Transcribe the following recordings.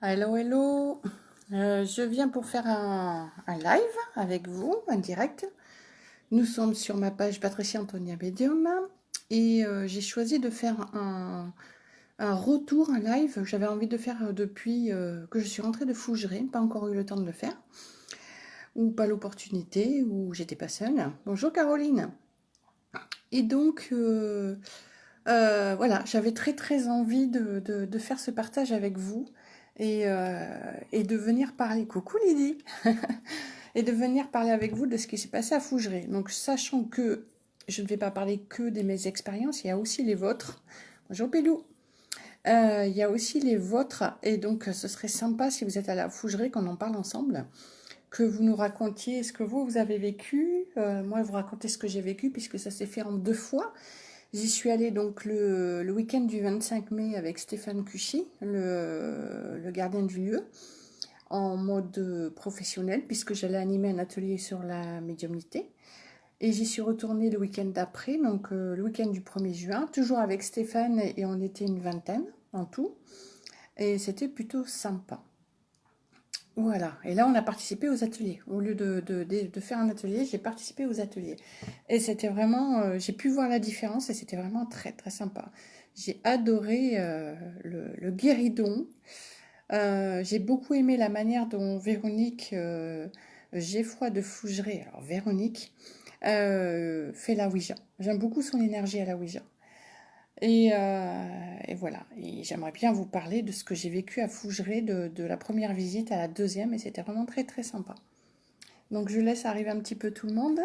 Hello, hello. Je viens pour faire un live avec vous, un direct. Nous sommes sur ma page Patricia Antonia Medium et j'ai choisi de faire un retour, un live que j'avais envie de faire depuis que je suis rentrée de Fougeray, pas encore eu le temps de le faire, ou pas l'opportunité, ou j'étais pas seule. Bonjour Caroline. Et donc, voilà, j'avais très envie de faire ce partage avec vous et de venir parler. Coucou Lydie. Et de venir parler avec vous de ce qui s'est passé à Fougeray. Donc, sachant que je ne vais pas parler que de mes expériences, il y a aussi les vôtres. Bonjour Pélou. Il y a aussi les vôtres, et donc ce serait sympa si vous êtes à la Fougeray qu'on en parle ensemble, que vous nous racontiez ce que vous avez vécu. Moi, vous racontez ce que j'ai vécu, puisque ça s'est fait en 2 fois. J'y suis allée donc le week-end du 25 mai avec Stéphane Cuchy, le gardien du lieu, en mode professionnel, puisque j'allais animer un atelier sur la médiumnité. Et j'y suis retournée le week-end d'après, donc le week-end du 1er juin, toujours avec Stéphane, et on était une vingtaine en tout. Et c'était plutôt sympa. Voilà, et là on a participé aux ateliers. Au lieu de faire un atelier, j'ai participé aux ateliers. Et c'était vraiment, j'ai pu voir la différence et c'était vraiment très sympa. J'ai adoré le guéridon. J'ai beaucoup aimé la manière dont Véronique Geffroy de Fougeray, alors Véronique, fait la Ouija. J'aime beaucoup son énergie à la Ouija. Et voilà. Et j'aimerais bien vous parler de ce que j'ai vécu à Fougeray, de la première visite à la deuxième, et c'était vraiment très sympa. Donc je laisse arriver un petit peu tout le monde.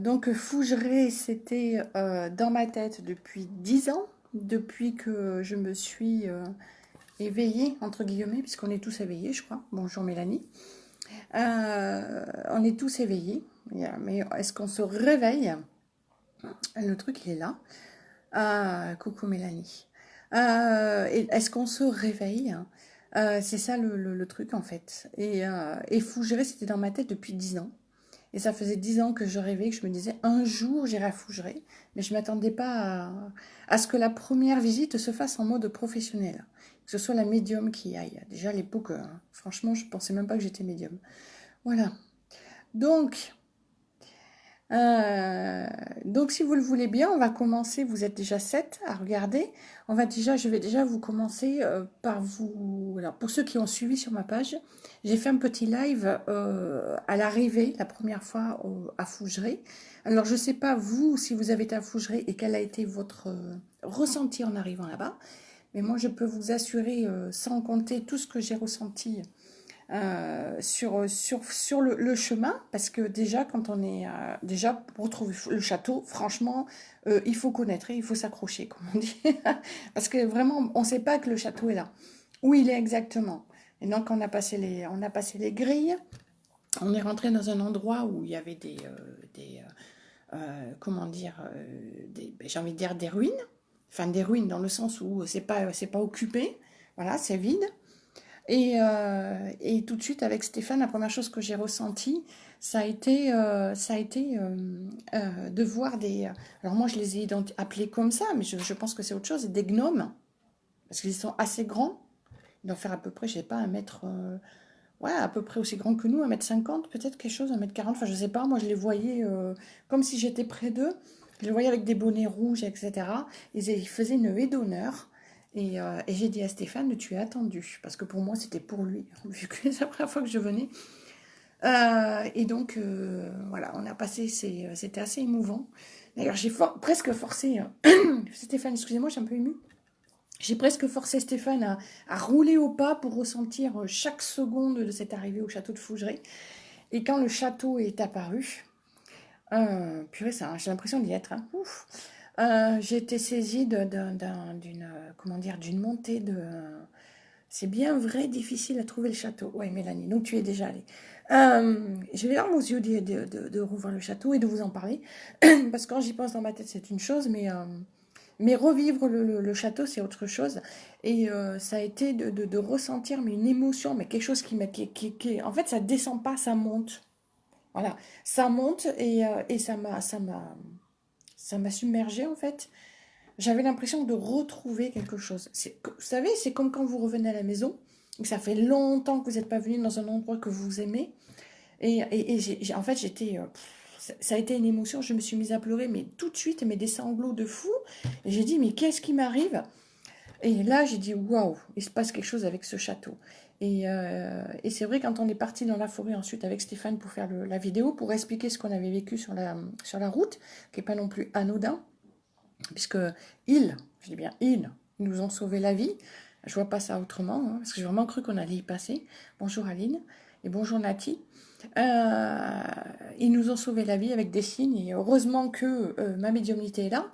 Donc Fougeray, c'était dans ma tête depuis 10 ans, depuis que je me suis éveillée, entre guillemets, puisqu'on est tous éveillés, je crois. Bonjour Mélanie. On est tous éveillés, mais est-ce qu'on se réveille? Le truc, il est là. Coucou Mélanie. Est-ce qu'on se réveille? C'est ça le truc en fait. Et Fougeray, c'était dans ma tête depuis 10 ans. Et ça faisait 10 ans que je rêvais, que je me disais un jour j'irai à Fougeray. Mais je ne m'attendais pas à ce que la première visite se fasse en mode professionnel. Que ce soit la médium qui aille. Déjà à l'époque, franchement, je ne pensais même pas que j'étais médium. Voilà. Donc, euh, donc, si vous le voulez bien, on va commencer. Vous êtes déjà 7 à regarder. Je vais déjà vous commencer par vous. Alors, pour ceux qui ont suivi sur ma page, j'ai fait un petit live à l'arrivée, la première fois à Fougeray. Alors, je ne sais pas vous si vous avez été à Fougeray et quel a été votre ressenti en arrivant là-bas. Mais moi, je peux vous assurer, sans compter tout ce que j'ai ressenti sur le chemin, parce que déjà, quand on est... déjà, pour trouver le château, franchement, il faut connaître, il faut s'accrocher, comme on dit. Parce que vraiment, on ne sait pas que le château est là. Où il est exactement. Et donc, on a passé les grilles. On est rentré dans un endroit où il y avait comment dire, j'ai envie de dire des ruines. Enfin, des ruines dans le sens où c'est pas occupé. Voilà, c'est vide. Et tout de suite, avec Stéphane, la première chose que j'ai ressentie, ça a été de voir des... Alors moi, je les ai appelés comme ça, mais je pense que c'est autre chose, des gnomes, parce qu'ils sont assez grands. Ils doivent faire à peu près, je sais pas, un mètre... ouais, à peu près aussi grand que nous, 1,50 m, peut-être quelque chose, 1,40 m, enfin je sais pas, moi je les voyais comme si j'étais près d'eux, je les voyais avec des bonnets rouges, etc. Ils faisaient une haie d'honneur, et j'ai dit à Stéphane, tu es attendu, parce que pour moi c'était pour lui, vu que c'est la première fois que je venais. Et donc, voilà, on a passé, c'était assez émouvant. D'ailleurs, j'ai presque forcé, Stéphane, excusez-moi, je suis un peu émue. J'ai presque forcé Stéphane à rouler au pas pour ressentir chaque seconde de cette arrivée au château de Fougeray. Et quand le château est apparu, purée, j'ai l'impression d'y être. Hein. Ouf. J'ai été saisie comment dire, d'une montée de... C'est bien vrai, difficile à trouver le château. Ouais, Mélanie, donc tu es déjà allée. J'ai les larmes aux yeux de revoir le château et de vous en parler. Parce que quand j'y pense dans ma tête, c'est une chose, mais revivre le château, c'est autre chose. Et ça a été de ressentir mais une émotion, mais quelque chose en fait, ça descend pas, ça monte. Voilà, ça monte et ça m'a submergée en fait. j'avais l'impression de retrouver quelque chose. Vous savez, c'est comme quand vous revenez à la maison, et que ça fait longtemps que vous n'êtes pas venu dans un endroit que vous aimez. En fait, ça a été une émotion, je me suis mise à pleurer, mais tout de suite, mais des sanglots de fou. Et j'ai dit, mais qu'est-ce qui m'arrive? Et là, j'ai dit, waouh, il se passe quelque chose avec ce château. Et c'est vrai, quand on est parti dans la forêt ensuite avec Stéphane pour faire la vidéo, pour expliquer ce qu'on avait vécu sur la route, qui n'est pas non plus anodin, puisque je dis bien ils nous ont sauvé la vie. Je vois pas ça autrement, hein, parce que j'ai vraiment cru qu'on allait y passer. Bonjour Aline et bonjour Nati. Ils nous ont sauvé la vie avec des signes et heureusement que ma médiumnité est là.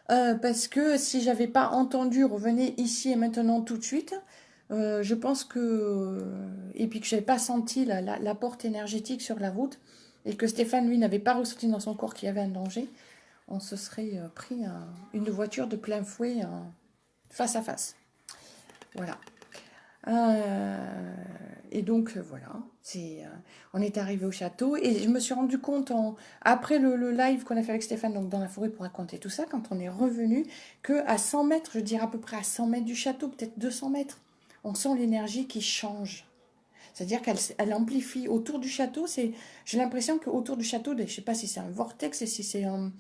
Parce que si j'avais pas entendu revenez ici et maintenant tout de suite, je pense que et puis que j'avais pas senti la porte énergétique sur la route et que Stéphane lui n'avait pas ressenti dans son corps qu'il y avait un danger, on se serait pris une voiture de plein fouet face à face. Voilà. Et donc voilà, on est arrivé au château et je me suis rendu compte après le live qu'on a fait avec Stéphane donc dans la forêt pour raconter tout ça, quand on est revenu, que à 100 mètres, je dirais à peu près à 100 mètres du château, peut-être 200 mètres, on sent l'énergie qui change. C'est-à-dire qu'elle amplifie autour du château. J'ai l'impression qu'autour du château, je ne sais pas si c'est un vortex et si c'est un,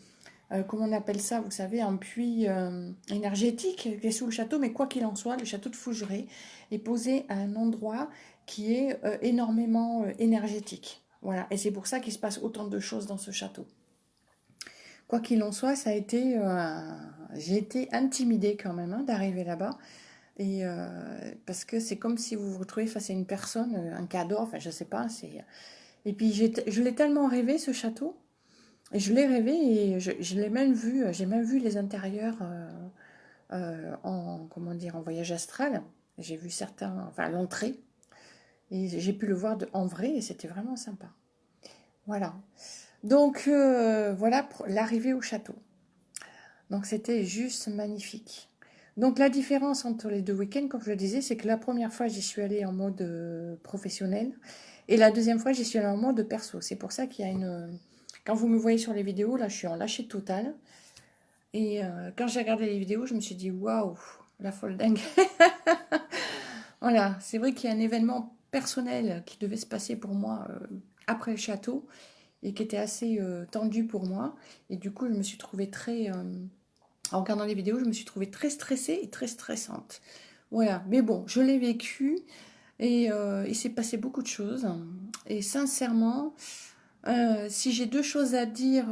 comment on appelle ça, vous savez, un puits énergétique qui est sous le château, mais quoi qu'il en soit, le château de Fougeray est posé à un endroit qui est énormément énergétique. Voilà, et c'est pour ça qu'il se passe autant de choses dans ce château. Quoi qu'il en soit, j'ai été intimidée quand même d'arriver là-bas. Et parce que c'est comme si vous vous retrouvez face à une personne, un cadeau, enfin je sais pas. Et puis je l'ai tellement rêvé ce château. Et je l'ai rêvé et je l'ai même vu, j'ai même vu les intérieurs comment dire, en voyage astral. J'ai vu certains, enfin l'entrée, et j'ai pu le voir en vrai et c'était vraiment sympa. Voilà. Donc voilà pour l'arrivée au château. Donc c'était juste magnifique. Donc la différence entre les deux week-ends, comme je le disais, c'est que la première fois j'y suis allée en mode professionnel et la deuxième fois j'y suis allée en mode perso. C'est pour ça qu'il y a une... Quand vous me voyez sur les vidéos, là je suis en lâcher total. Et quand j'ai regardé les vidéos, je me suis dit waouh, la folle dingue. Voilà, c'est vrai qu'il y a un événement personnel qui devait se passer pour moi après le château et qui était assez tendu pour moi. Et du coup, je me suis trouvée en regardant les vidéos, je me suis trouvée très stressée et très stressante. Voilà, mais bon, je l'ai vécu et il s'est passé beaucoup de choses. Et sincèrement, si j'ai deux choses à dire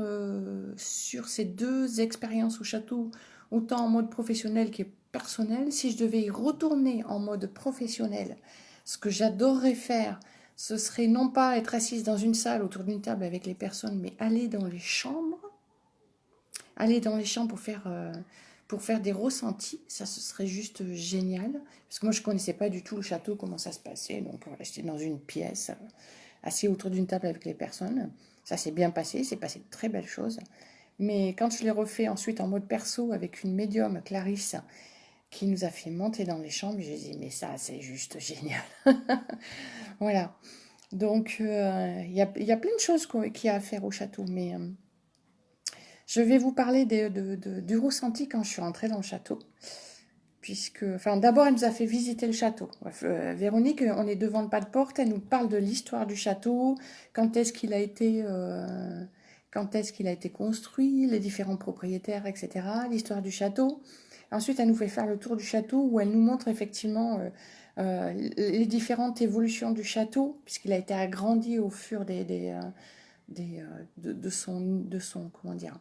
sur ces deux expériences au château, autant en mode professionnel que personnel, si je devais y retourner en mode professionnel, ce que j'adorerais faire, ce serait non pas être assise dans une salle autour d'une table avec les personnes, mais aller dans les chambres. Aller dans les chambres pour faire des ressentis, ça ce serait juste génial. Parce que moi je ne connaissais pas du tout le château, comment ça se passait. Donc voilà, j'étais dans une pièce, assis autour d'une table avec les personnes. Ça s'est bien passé, c'est passé de très belles choses. Mais quand je l'ai refait ensuite en mode perso avec une médium, Clarisse, qui nous a fait monter dans les chambres, j'ai dit mais ça c'est juste génial. Voilà. Donc il y a plein de choses qu'il y a à faire au château, mais je vais vous parler du ressenti quand je suis rentrée dans le château. Enfin, d'abord, elle nous a fait visiter le château. Véronique, on est devant le pas de porte, elle nous parle de l'histoire du château, quand est-ce qu'il a été construit, les différents propriétaires, etc., l'histoire du château. Ensuite, elle nous fait faire le tour du château où elle nous montre effectivement les différentes évolutions du château, puisqu'il a été agrandi au fur de son, comment dire,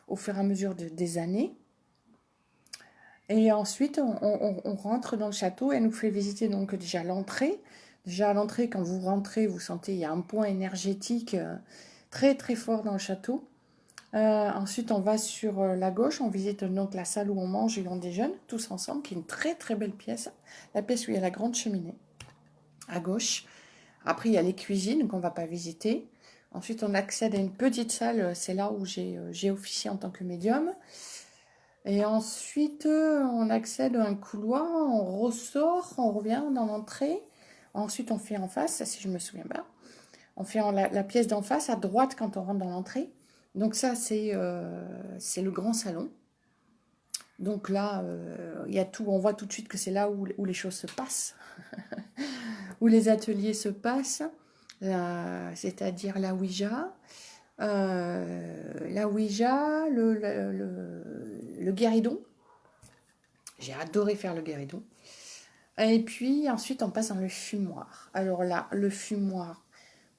au fur et à mesure des années. Et ensuite, on rentre dans le château et elle nous fait visiter donc déjà l'entrée. Déjà à l'entrée, quand vous rentrez, vous sentez il y a un point énergétique très très fort dans le château. Ensuite, on va sur la gauche, on visite donc la salle où on mange et on déjeune, tous ensemble, qui est une très très belle pièce. La pièce où il y a la grande cheminée, à gauche. Après, il y a les cuisines qu'on ne va pas visiter. Ensuite, on accède à une petite salle, c'est là où j'ai officié en tant que médium. Et ensuite, on accède à un couloir, on ressort, on revient dans l'entrée. Ensuite, on fait en face, si je me souviens bien. On fait la pièce d'en face, à droite, quand on rentre dans l'entrée. Donc ça, c'est le grand salon. Donc là, il y a tout, on voit tout de suite que c'est là où les choses se passent, où les ateliers se passent, c'est-à-dire la Ouija, le guéridon. J'ai adoré faire le guéridon. Et puis ensuite, on passe dans le fumoir. Alors là, le fumoir,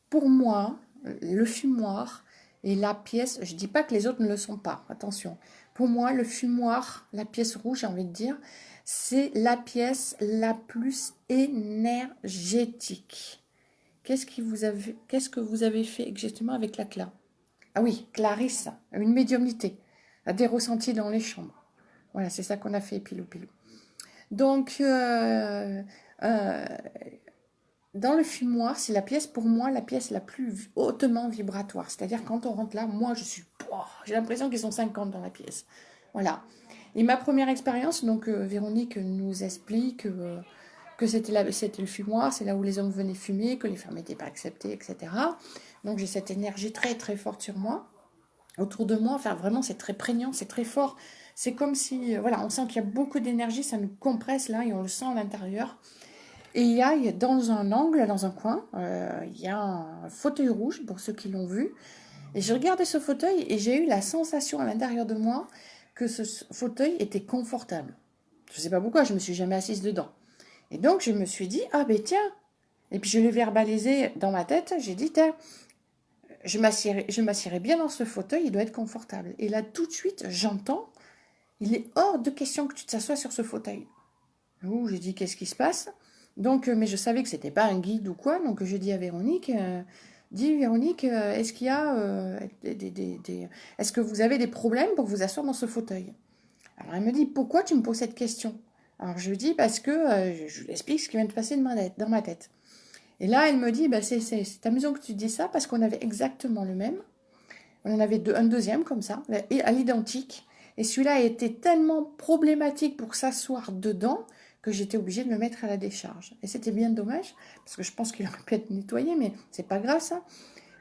pour moi, le fumoir est la pièce, je ne dis pas que les autres ne le sont pas, attention. Pour moi, le fumoir, la pièce rouge, j'ai envie de dire, c'est la pièce la plus énergétique. Qu'est-ce que vous avez fait exactement avec la Cla? Ah oui, Clarisse, une médiumnité, a des ressentis dans les chambres. Voilà, c'est ça qu'on a fait, pilou pilou. Donc, euh, dans le fumoir, c'est la pièce, pour moi, la pièce la plus hautement vibratoire. C'est-à-dire, quand on rentre là, moi, j'ai l'impression qu'ils sont 50 dans la pièce. Voilà. Et ma première expérience, donc, Véronique nous explique que c'était le fumoir, c'est là où les hommes venaient fumer, que les femmes n'étaient pas acceptées, etc. Donc, j'ai cette énergie très, très forte sur moi, autour de moi. Enfin, vraiment, c'est très prégnant, c'est très fort. C'est comme si, voilà, on sent qu'il y a beaucoup d'énergie, ça nous compresse là et on le sent à l'intérieur. Et il y a dans un angle, dans un coin, il y a un fauteuil rouge, pour ceux qui l'ont vu. Et je regardais ce fauteuil et j'ai eu la sensation à l'intérieur de moi que ce fauteuil était confortable. Je ne sais pas pourquoi, je ne me suis jamais assise dedans. Et donc je me suis dit, ah ben tiens. Et puis je l'ai verbalisé dans ma tête, j'ai dit, tiens, je m'assierai bien dans ce fauteuil, il doit être confortable. Et là tout de suite, j'entends, il est hors de question que tu t'assoies sur ce fauteuil. Ouh, j'ai dit, qu'est-ce qui se passe? Donc, mais je savais que c'était pas un guide ou quoi, donc je dis à Véronique, dis Véronique, est-ce qu'il y a est-ce que vous avez des problèmes pour vous asseoir dans ce fauteuil? Alors elle me dit, pourquoi tu me poses cette question? Alors je lui dis, parce que je lui explique ce qui vient de passer dans ma tête. Et là, elle me dit, bah, c'est amusant que tu dis ça, parce qu'on avait exactement le même. On en avait un deuxième comme ça, à l'identique. Et celui-là était tellement problématique pour s'asseoir dedans que j'étais obligée de le mettre à la décharge. Et c'était bien dommage, parce que je pense qu'il aurait pu être nettoyé, mais c'est pas grave ça.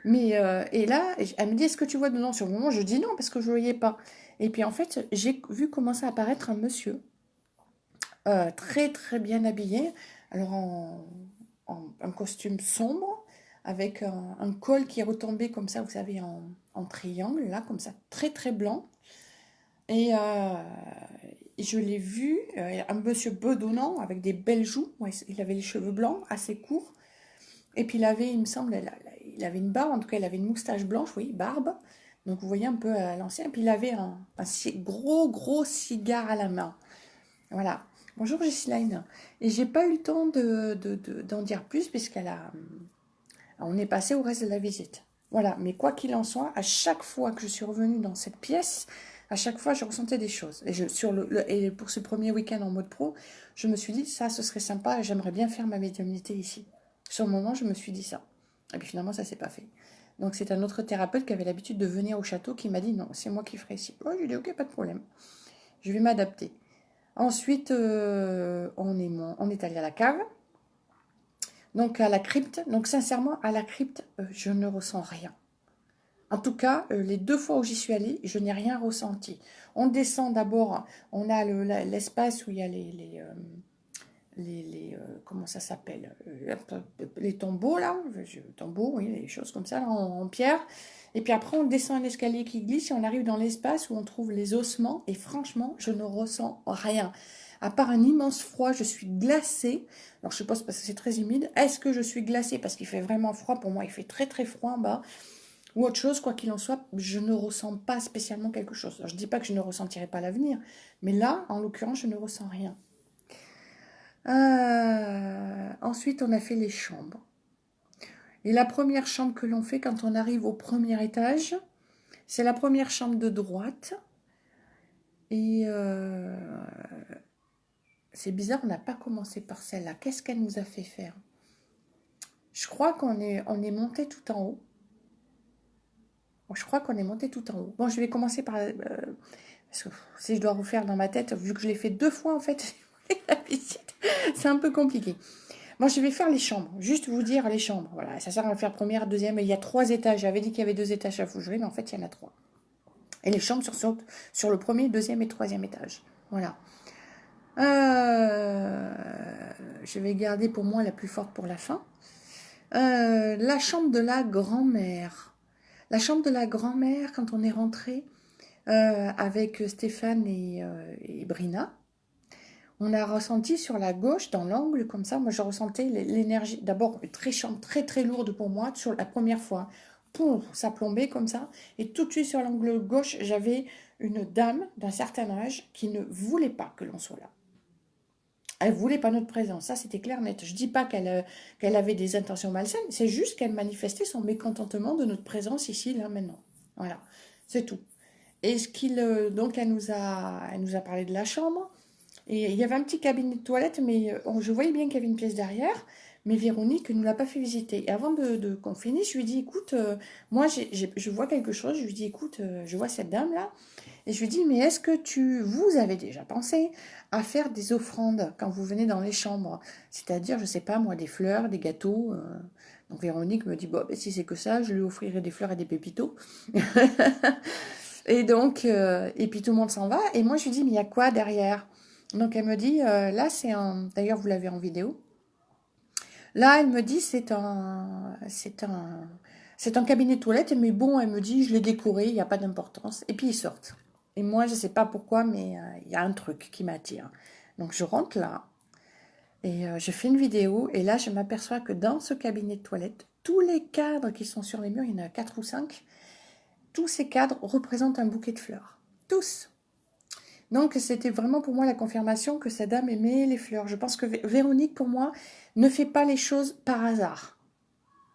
Mais, et là, elle me dit, est-ce que tu vois dedans? Sur le moment, je dis non, parce que je ne voyais pas. Et puis en fait, j'ai vu commencer à apparaître un monsieur, très très bien habillé, alors un costume sombre, avec un col qui est retombé comme ça, vous savez, en triangle, là, comme ça, très très blanc. Et je l'ai vu, un monsieur bedonnant, avec des belles joues. Ouais, il avait les cheveux blancs, assez courts. Et puis il avait, il me semble, il avait une barbe, en tout cas il avait une moustache blanche, oui, barbe. Donc vous voyez un peu à l'ancien. Et puis il avait un gros cigare à la main. Voilà. Bonjour Jesseline. Et j'ai pas eu le temps d'en dire plus on est passé au reste de la visite. Voilà. Mais quoi qu'il en soit, à chaque fois que je suis revenue dans cette pièce, à chaque fois je ressentais des choses. Et, et pour ce premier week-end en mode pro, je me suis dit, ça ce serait sympa et j'aimerais bien faire ma médiumnité ici. Sur le moment, je me suis dit ça. Et puis finalement, ça s'est pas fait. Donc c'est un autre thérapeute qui avait l'habitude de venir au château qui m'a dit non, c'est moi qui ferai ici. Moi, je lui ai dit ok, pas de problème. Je vais m'adapter. Ensuite, on est allé à la cave, donc à la crypte. Donc sincèrement, à la crypte, je ne ressens rien. En tout cas, les 2 fois où j'y suis allée, je n'ai rien ressenti. On descend d'abord, on a l'espace où il y a comment ça s'appelle, les tombeaux là, tombeaux, oui, les choses comme ça là, en pierre. Et puis après on descend un escalier qui glisse et on arrive dans l'espace où on trouve les ossements. Et franchement, je ne ressens rien. À part un immense froid, je suis glacée. Alors je suppose parce que c'est très humide. Est-ce que je suis glacée parce qu'il fait vraiment froid? Pour moi, il fait très très froid en bas. Ou autre chose, quoi qu'il en soit, je ne ressens pas spécialement quelque chose. Alors, je ne dis pas que je ne ressentirai pas l'avenir, mais là, en l'occurrence, je ne ressens rien. Ensuite, on a fait les chambres. Et la première chambre que l'on fait quand on arrive au premier étage, c'est la première chambre de droite. Et c'est bizarre, on n'a pas commencé par celle-là. Qu'est-ce qu'elle nous a fait faire? Je crois on est monté tout en haut. Je crois qu'on est monté tout en haut. Bon, je vais commencer par... parce que si je dois refaire dans ma tête, vu que je l'ai fait 2 fois en fait, la visite, c'est un peu compliqué. Moi, je vais faire les chambres. Juste vous dire les chambres. Voilà, ça sert à faire première, deuxième. Il y a 3 étages. J'avais dit qu'il y avait 2 étages à Fougeray, mais en fait, il y en a 3. Et les chambres sur le premier, deuxième et troisième étage. Voilà. Je vais garder pour moi la plus forte pour la fin. La chambre de la grand-mère. La chambre de la grand-mère, quand on est rentré avec Stéphane et Brina, on a ressenti sur la gauche, dans l'angle, comme ça, moi je ressentais l'énergie, d'abord très chambre, très très lourde pour moi, sur la première fois. Pouf, ça plombait comme ça. Et tout de suite sur l'angle gauche, j'avais une dame d'un certain âge qui ne voulait pas que l'on soit là. Elle voulait pas notre présence, ça c'était clair net. Je dis pas qu'elle avait des intentions malsaines, c'est juste qu'elle manifestait son mécontentement de notre présence ici, là, maintenant. Voilà, c'est tout. Et donc elle nous a parlé de la chambre. Et il y avait un petit cabinet de toilette, mais je voyais bien qu'il y avait une pièce derrière. Mais Véronique ne nous l'a pas fait visiter. Et avant qu'on finisse, je lui dis, écoute, moi je vois quelque chose. Je lui dis, écoute, je vois cette dame-là. Et je lui dis, mais est-ce que vous avez déjà pensé à faire des offrandes quand vous venez dans les chambres? C'est-à-dire, je sais pas, moi, des fleurs, des gâteaux. Donc Véronique me dit, bon, ben, si c'est que ça, je lui offrirai des fleurs et des pépitos. Et donc, et puis tout le monde s'en va. Et moi, je lui dis, mais il y a quoi derrière? Donc elle me dit, là, c'est un... D'ailleurs, vous l'avez en vidéo. Là, elle me dit, c'est un cabinet de toilette. Mais bon, elle me dit, je l'ai décoré, il n'y a pas d'importance. Et puis ils sortent. Et moi, je ne sais pas pourquoi, mais il y a un truc qui m'attire. Donc je rentre là et je fais une vidéo. Et là, je m'aperçois que dans ce cabinet de toilette, tous les cadres qui sont sur les murs, il y en a 4 ou 5, tous ces cadres représentent un bouquet de fleurs. Tous. Donc, c'était vraiment pour moi la confirmation que cette dame aimait les fleurs. Je pense que Véronique, pour moi, ne fait pas les choses par hasard.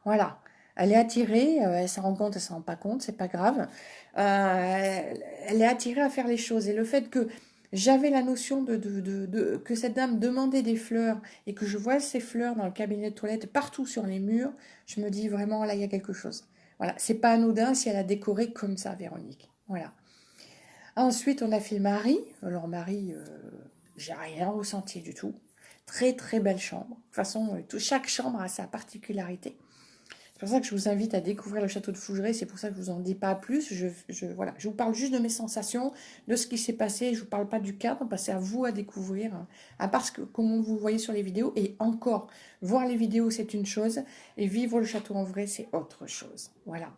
Voilà. Elle est attirée, elle s'en rend compte, elle s'en rend pas compte, c'est pas grave. Elle est attirée à faire les choses. Et le fait que j'avais la notion que cette dame demandait des fleurs et que je vois ces fleurs dans le cabinet de toilette partout sur les murs, je me dis vraiment, là, il y a quelque chose. Voilà. C'est pas anodin si elle a décoré comme ça, Véronique. Voilà. Ensuite, on a fait Marie. Alors, Marie, j'ai rien ressenti du tout. Très, très belle chambre. De toute façon, chaque chambre a sa particularité. C'est pour ça que je vous invite à découvrir le château de Fougeray. C'est pour ça que je vous en dis pas plus. Voilà, je vous parle juste de mes sensations, de ce qui s'est passé. Je vous parle pas du cadre, parce que c'est à vous à découvrir. À part comment vous voyez sur les vidéos. Et encore, voir les vidéos, c'est une chose. Et vivre le château en vrai, c'est autre chose. Voilà.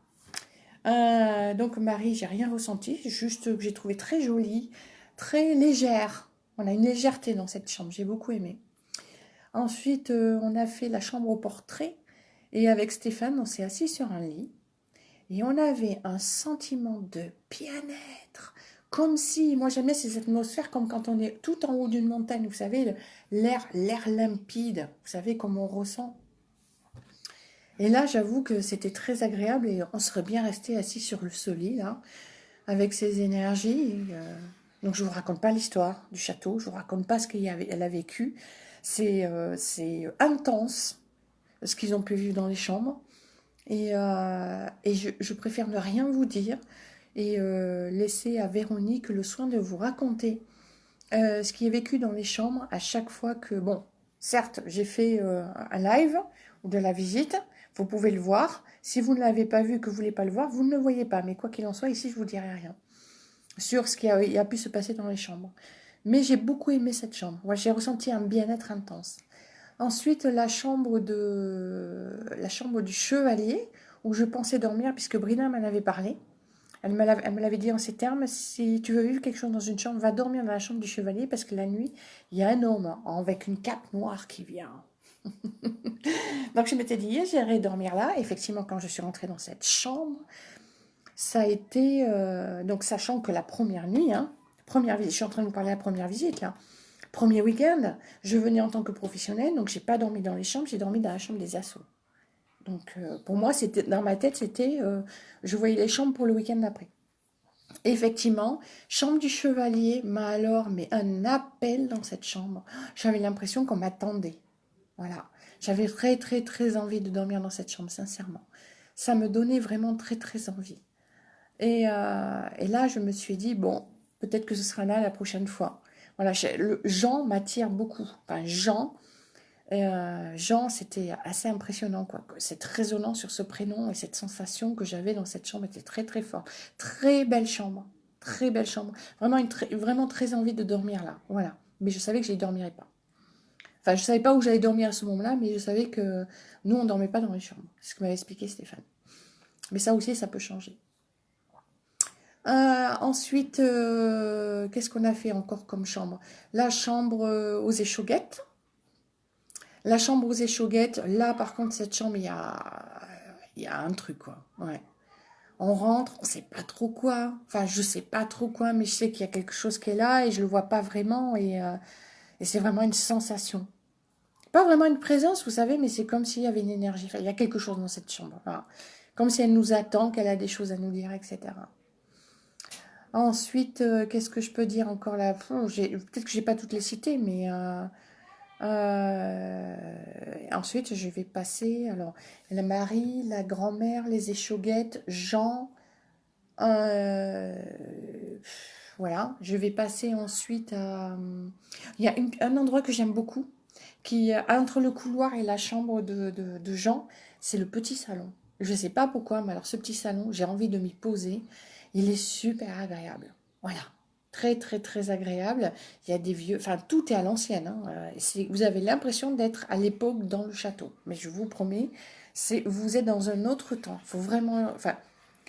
Donc Marie, j'ai rien ressenti, juste que j'ai trouvé très jolie, très légère. On a une légèreté dans cette chambre, j'ai beaucoup aimé. Ensuite, on a fait la chambre au portrait et avec Stéphane, on s'est assis sur un lit et on avait un sentiment de bien-être. Comme si, moi j'aimais ces atmosphères comme quand on est tout en haut d'une montagne, vous savez, l'air limpide, vous savez comme on ressent. Et là, j'avoue que c'était très agréable et on serait bien resté assis sur ce lit là, avec ses énergies. Donc je vous raconte pas l'histoire du château, je vous raconte pas ce qu'elle a vécu. C'est intense ce qu'ils ont pu vivre dans les chambres. Et je préfère ne rien vous dire et laisser à Véronique le soin de vous raconter ce qui est vécu dans les chambres à chaque fois que, bon, certes, j'ai fait un live ou de la visite, vous pouvez le voir. Si vous ne l'avez pas vu, que vous ne voulez pas le voir, vous ne le voyez pas. Mais quoi qu'il en soit, ici, je vous dirai rien sur ce qui a pu se passer dans les chambres. Mais j'ai beaucoup aimé cette chambre. Ouais, j'ai ressenti un bien-être intense. Ensuite, la chambre du chevalier, où je pensais dormir, puisque Brina m'en avait parlé. Elle me l'avait dit en ces termes, si tu veux vivre quelque chose dans une chambre, va dormir dans la chambre du chevalier, parce que la nuit, il y a un homme avec une cape noire qui vient. Donc je m'étais dit, j'irai dormir là. Effectivement, quand je suis rentrée dans cette chambre, ça a été... donc sachant que la première nuit, première visite, je suis en train de vous parler de la première visite là, premier week-end, je venais en tant que professionnelle, donc j'ai pas dormi dans les chambres, j'ai dormi dans la chambre des assos. Donc pour moi, c'était dans ma tête, c'était, je voyais les chambres pour le week-end d'après. Effectivement, chambre du chevalier m'a alors mais un appel dans cette chambre. J'avais l'impression qu'on m'attendait. Voilà. J'avais très très très envie de dormir dans cette chambre, sincèrement. Ça me donnait vraiment très très envie. Et là, je me suis dit, bon, peut-être que ce sera là la prochaine fois. Voilà, Jean m'attire beaucoup. Enfin, Jean, c'était assez impressionnant, quoi. Cette résonance sur ce prénom et cette sensation que j'avais dans cette chambre était très, très fort. Très belle chambre. très belle chambre. Vraiment, vraiment très envie de dormir là. Voilà. Mais je savais que je n'y dormirais pas. Enfin, je savais pas où j'allais dormir à ce moment-là, mais je savais que nous, on dormait pas dans les chambres. C'est ce que m'avait expliqué Stéphane. Mais ça aussi, ça peut changer. Ensuite, qu'est-ce qu'on a fait encore comme chambre? La chambre aux échauguettes. La chambre aux échauguettes, là, par contre, cette chambre, il y a un truc, quoi. Ouais. On rentre, on sait pas trop quoi. Enfin, je sais pas trop quoi, mais je sais qu'il y a quelque chose qui est là et je le vois pas vraiment. Et c'est vraiment une sensation. Pas vraiment une présence, vous savez, mais c'est comme s'il y avait une énergie. Enfin, il y a quelque chose dans cette chambre. Voilà. Comme si elle nous attend, qu'elle a des choses à nous dire, etc. Ensuite, qu'est-ce que je peux dire encore là? Peut-être que j'ai pas toutes les citées, mais ensuite je vais passer. Alors, la Marie, la grand-mère, les échauguettes, Jean. euh, voilà, je vais passer ensuite à. Il y a un endroit que j'aime beaucoup, qui entre le couloir et la chambre de Jean, c'est le petit salon. Je ne sais pas pourquoi, mais alors ce petit salon, j'ai envie de m'y poser. Il est super agréable. Voilà. Très, très, très agréable. Il y a des vieux. Enfin, tout est à l'ancienne, hein. Vous avez l'impression d'être à l'époque dans le château. Mais je vous promets, vous êtes dans un autre temps. Il faut vraiment. Enfin,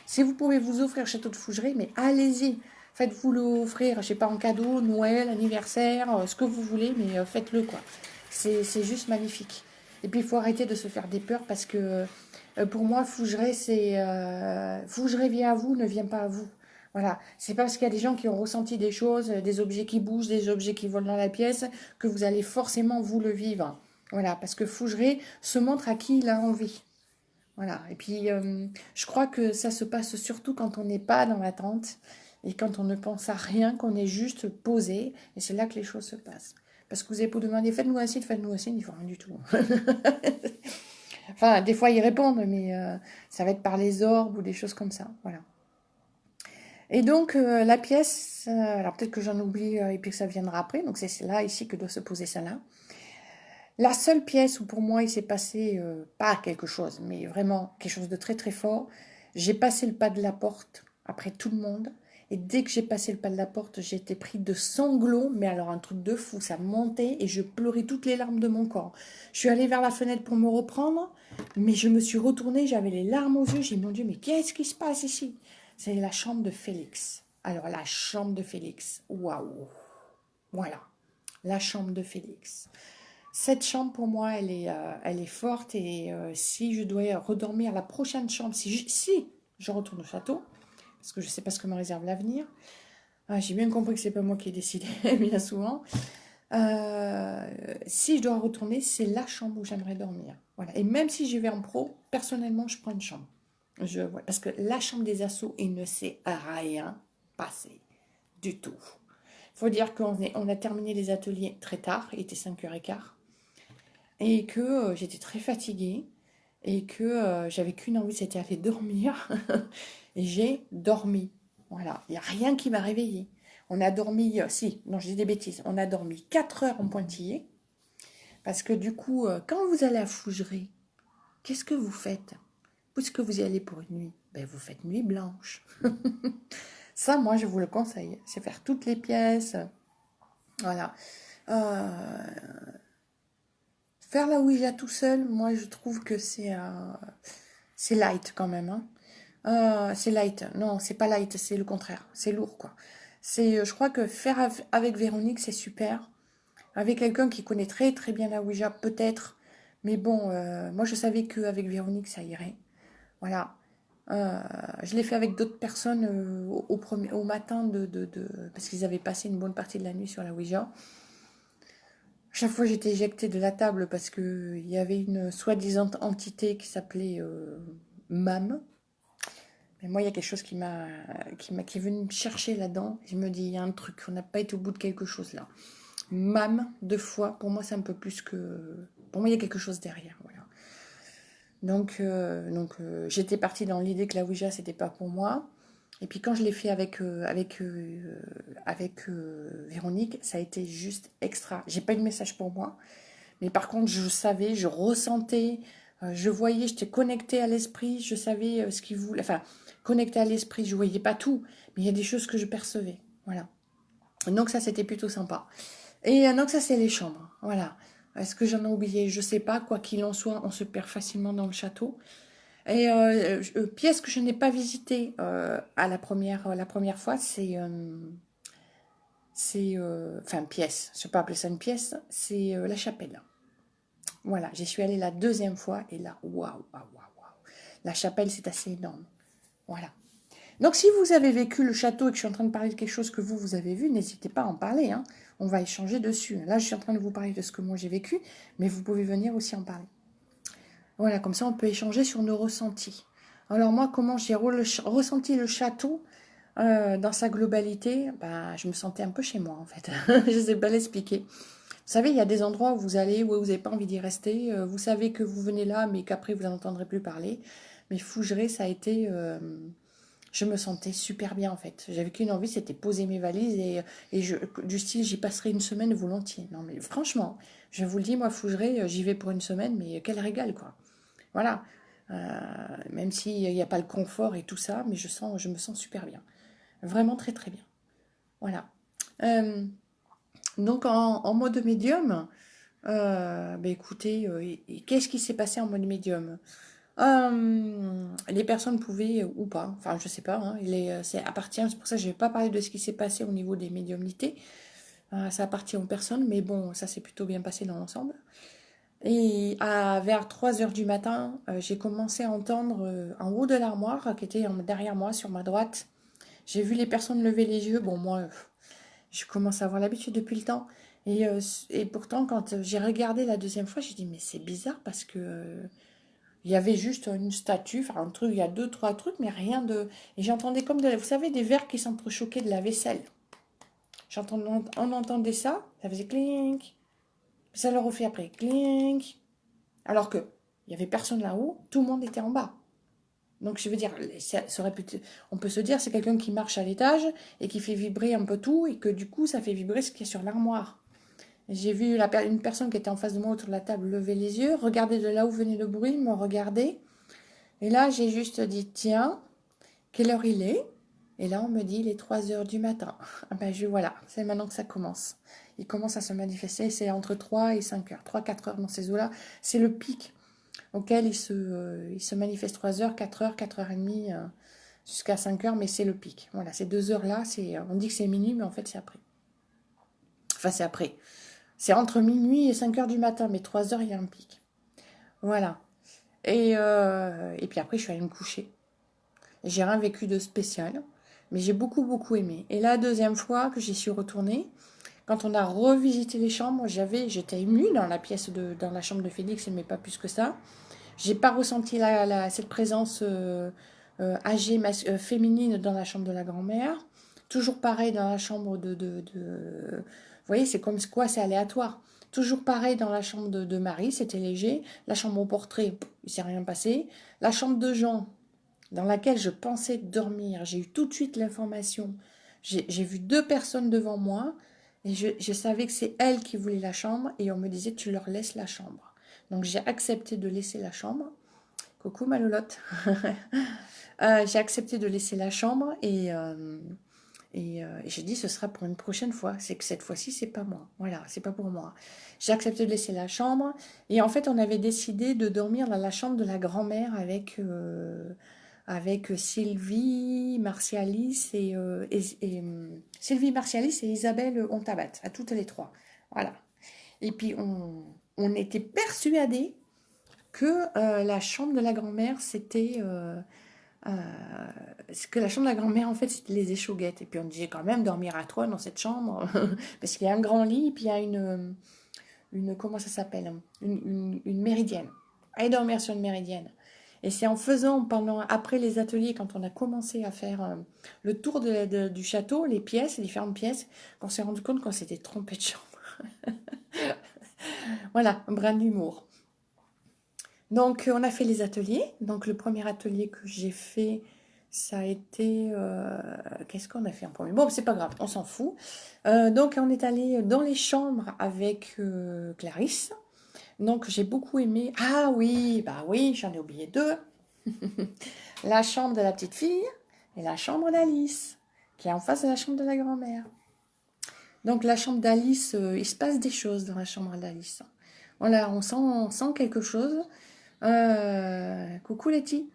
si vous pouvez vous offrir le château de Fougeray, mais allez-y. Faites-vous l'offrir, je ne sais pas, en cadeau, Noël, anniversaire, ce que vous voulez, mais faites-le, quoi. C'est juste magnifique. Et puis, il faut arrêter de se faire des peurs parce que pour moi, Fougeray, c'est. Fougeray vient à vous, ne vient pas à vous. Voilà. C'est pas parce qu'il y a des gens qui ont ressenti des choses, des objets qui bougent, des objets qui volent dans la pièce, que vous allez forcément vous le vivre. Voilà. Parce que Fougeray se montre à qui il a envie. Voilà. Et puis, je crois que ça se passe surtout quand on n'est pas dans l'attente et quand on ne pense à rien, qu'on est juste posé. Et c'est là que les choses se passent. Parce que vous avez pour demander, faites-nous un site, faites-nous un site, ils ne font rien du tout. Enfin, des fois, ils répondent, mais ça va être par les orbes ou des choses comme ça. Voilà. Et donc, la pièce, alors peut-être que j'en oublie et puis que ça viendra après. Donc, c'est là, ici, que doit se poser celle-là. La seule pièce où pour moi il s'est passé, pas quelque chose, mais vraiment quelque chose de très très fort, j'ai passé le pas de la porte après tout le monde. Et dès que j'ai passé le pas de la porte, j'ai été pris de sanglots, mais alors un truc de fou, ça montait et je pleurais toutes les larmes de mon corps. Je suis allée vers la fenêtre pour me reprendre, mais je me suis retournée, j'avais les larmes aux yeux, j'ai dit mon Dieu, mais qu'est-ce qui se passe ici? C'est la chambre de Félix. Alors la chambre de Félix, waouh, voilà, la chambre de Félix. Cette chambre, pour moi, elle est forte. Et si je dois redormir la prochaine chambre, si je retourne au château, parce que je ne sais pas ce que me réserve l'avenir, j'ai bien compris que c'est pas moi qui ai décidé, bien souvent. Si je dois retourner, c'est la chambre où j'aimerais dormir. Voilà. Et même si j'y vais en pro, personnellement, je prends une chambre. Ouais, parce que la chambre des assos, il ne s'est rien passé du tout. Il faut dire on a terminé les ateliers très tard, il était 5h15. Et que j'étais très fatiguée et que j'avais qu'une envie, c'était aller dormir. Et j'ai dormi. Voilà, il n'y a rien qui m'a réveillée. On a dormi, si, non, je dis des bêtises, on a dormi 4 heures en pointillé. Parce que du coup, quand vous allez à Fougeray, qu'est-ce que vous faites? Puisque vous y allez pour une nuit, ben, vous faites nuit blanche. Ça, moi, je vous le conseille. C'est faire toutes les pièces. Voilà. Euh, Faire la Ouija tout seul, moi je trouve que c'est light quand même, hein. C'est light. Non, c'est pas light, c'est le contraire. C'est lourd, quoi. Je crois que faire avec Véronique, c'est super. Avec quelqu'un qui connaît très très bien la Ouija, peut-être. Mais bon, moi je savais qu'avec Véronique, ça irait. Voilà. Je l'ai fait avec d'autres personnes au matin parce qu'ils avaient passé une bonne partie de la nuit sur la Ouija. Chaque fois, j'étais éjectée de la table parce qu'il y avait une soi-disant entité qui s'appelait MAM. Mais moi, il y a quelque chose qui est venu me chercher là-dedans. Je me dis, il y a un truc, on n'a pas été au bout de quelque chose là. MAM, 2 fois, pour moi, c'est un peu plus que... Pour moi, il y a quelque chose derrière, voilà. Donc, j'étais partie dans l'idée que la Ouija, c'était pas pour moi. Et puis quand je l'ai fait avec Véronique, ça a été juste extra. J'ai pas eu de message pour moi, mais par contre, je savais, je ressentais, je voyais, j'étais connectée à l'esprit, je savais ce qu'il voulait. Enfin, connectée à l'esprit. Je voyais pas tout, mais il y a des choses que je percevais. Voilà. Donc ça, c'était plutôt sympa. Et donc ça, c'est les chambres. Voilà. Est-ce que j'en ai oublié? Je sais pas. Quoi qu'il en soit, on se perd facilement dans le château. Et pièce que je n'ai pas visitée à la première fois, enfin pièce, je ne vais pas appeler ça une pièce, c'est la chapelle. Voilà, j'y suis allée la deuxième fois et là, waouh, waouh, waouh, waouh. La chapelle, c'est assez énorme. Voilà. Donc si vous avez vécu le château et que je suis en train de parler de quelque chose que vous avez vu, n'hésitez pas à en parler, hein. On va échanger dessus. Là, je suis en train de vous parler de ce que moi j'ai vécu, mais vous pouvez venir aussi en parler. Voilà, comme ça on peut échanger sur nos ressentis. Alors moi, comment j'ai ressenti le château dans sa globalité, bah, je me sentais un peu chez moi en fait. Je ne sais pas l'expliquer. Vous savez, il y a des endroits où vous allez, où vous n'avez pas envie d'y rester. Vous savez que vous venez là, mais qu'après vous n'en entendrez plus parler. Mais Fougeray, ça a été... je me sentais super bien en fait. J'avais qu'une envie, c'était poser mes valises du style, j'y passerai une semaine volontiers. Non mais franchement, je vous le dis, moi Fougeray, j'y vais pour une semaine, mais quel régal quoi. Voilà. Même s'il n'y a pas le confort et tout ça, mais je me sens super bien. Vraiment très très bien. Voilà. Euh, donc en mode médium, bah écoutez, qu'est-ce qui s'est passé en mode médium? Les personnes pouvaient ou pas, enfin je sais pas, hein, c'est appartient, c'est pour ça que je vais pas parler de ce qui s'est passé au niveau des médiumnités. Ça appartient aux personnes, mais bon, ça s'est plutôt bien passé dans l'ensemble. Et vers 3 heures du matin, j'ai commencé à entendre en haut de l'armoire, qui était derrière moi, sur ma droite. J'ai vu les personnes lever les yeux. Bon, moi, je commence à avoir l'habitude depuis le temps. Et pourtant, quand j'ai regardé la deuxième fois, j'ai dit, mais c'est bizarre parce que il y avait juste une statue, enfin un truc, il y a deux, trois trucs, mais rien de... Et j'entendais comme, vous savez, des verres qui s'entrechoquaient de la vaisselle. On entendait ça, ça faisait clink. Ça le refait après, clink. Alors que il y avait personne là-haut, tout le monde était en bas. Donc je veux dire, on peut se dire c'est quelqu'un qui marche à l'étage et qui fait vibrer un peu tout et que du coup ça fait vibrer ce qui est sur l'armoire. J'ai vu une personne qui était en face de moi autour de la table lever les yeux, regarder de là où venait le bruit, me regarder. Et là j'ai juste dit tiens, quelle heure il est? Et là on me dit il est 3 heures du matin. Ah ben voilà, c'est maintenant que ça commence. Il commence à se manifester, c'est entre 3 et 5 heures, 3-4 heures dans ces eaux-là. C'est le pic auquel il se manifeste 3 heures, 4 heures, 4h30, jusqu'à 5 heures, mais c'est le pic. Voilà, ces 2 heures-là, on dit que c'est minuit, mais en fait c'est après. Enfin c'est après. C'est entre minuit et 5 heures du matin, mais 3 heures, il y a un pic. Voilà. Et puis après, je suis allée me coucher. J'ai rien vécu de spécial, mais j'ai beaucoup, beaucoup aimé. Et la deuxième fois que j'y suis retournée, quand on a revisité les chambres, j'étais émue dans la chambre de Félix, mais pas plus que ça. J'ai pas ressenti cette présence âgée, féminine dans la chambre de la grand-mère. Toujours pareil dans la chambre Vous voyez, c'est comme quoi, c'est aléatoire. Toujours pareil dans la chambre de Marie, c'était léger. La chambre au portrait, il s'est rien passé. La chambre de Jean, dans laquelle je pensais dormir, j'ai eu tout de suite l'information. J'ai vu deux personnes devant moi et je savais que c'est elles qui voulaient la chambre et on me disait tu leur laisses la chambre. Donc j'ai accepté de laisser la chambre. Coucou ma lolotte. J'ai accepté de laisser la chambre et j'ai dit ce sera pour une prochaine fois. C'est que cette fois-ci c'est pas moi. Voilà, c'est pas pour moi. J'ai accepté de laisser la chambre et en fait on avait décidé de dormir dans la chambre de la grand-mère avec Sylvie Martialis Sylvie Martialis et Isabelle Ontabat, à toutes les trois. Voilà. Et puis on était persuadés que la chambre de la grand-mère, que la chambre de la grand-mère, en fait, c'était les échauguettes. Et puis on disait quand même dormir à trois dans cette chambre, parce qu'il y a un grand lit, et puis il y a comment ça s'appelle, une méridienne. Allez dormir sur une méridienne. Et c'est en faisant, après les ateliers, quand on a commencé à faire le tour du château, les différentes pièces, qu'on s'est rendu compte qu'on s'était trompé de chambre. Voilà, un brin d'humour. Donc, on a fait les ateliers. Donc, le premier atelier que j'ai fait, ça a été... qu'est-ce qu'on a fait en premier? Bon, c'est pas grave, on s'en fout. Donc, on est allé dans les chambres avec Clarisse. Donc, j'ai beaucoup aimé... Ah oui, bah oui, j'en ai oublié deux. La chambre de la petite fille. et la chambre d'Alice, qui est en face de la chambre de la grand-mère. Donc la chambre d'Alice, il se passe des choses dans la chambre d'Alice. Voilà, on sent quelque chose. Coucou Letty.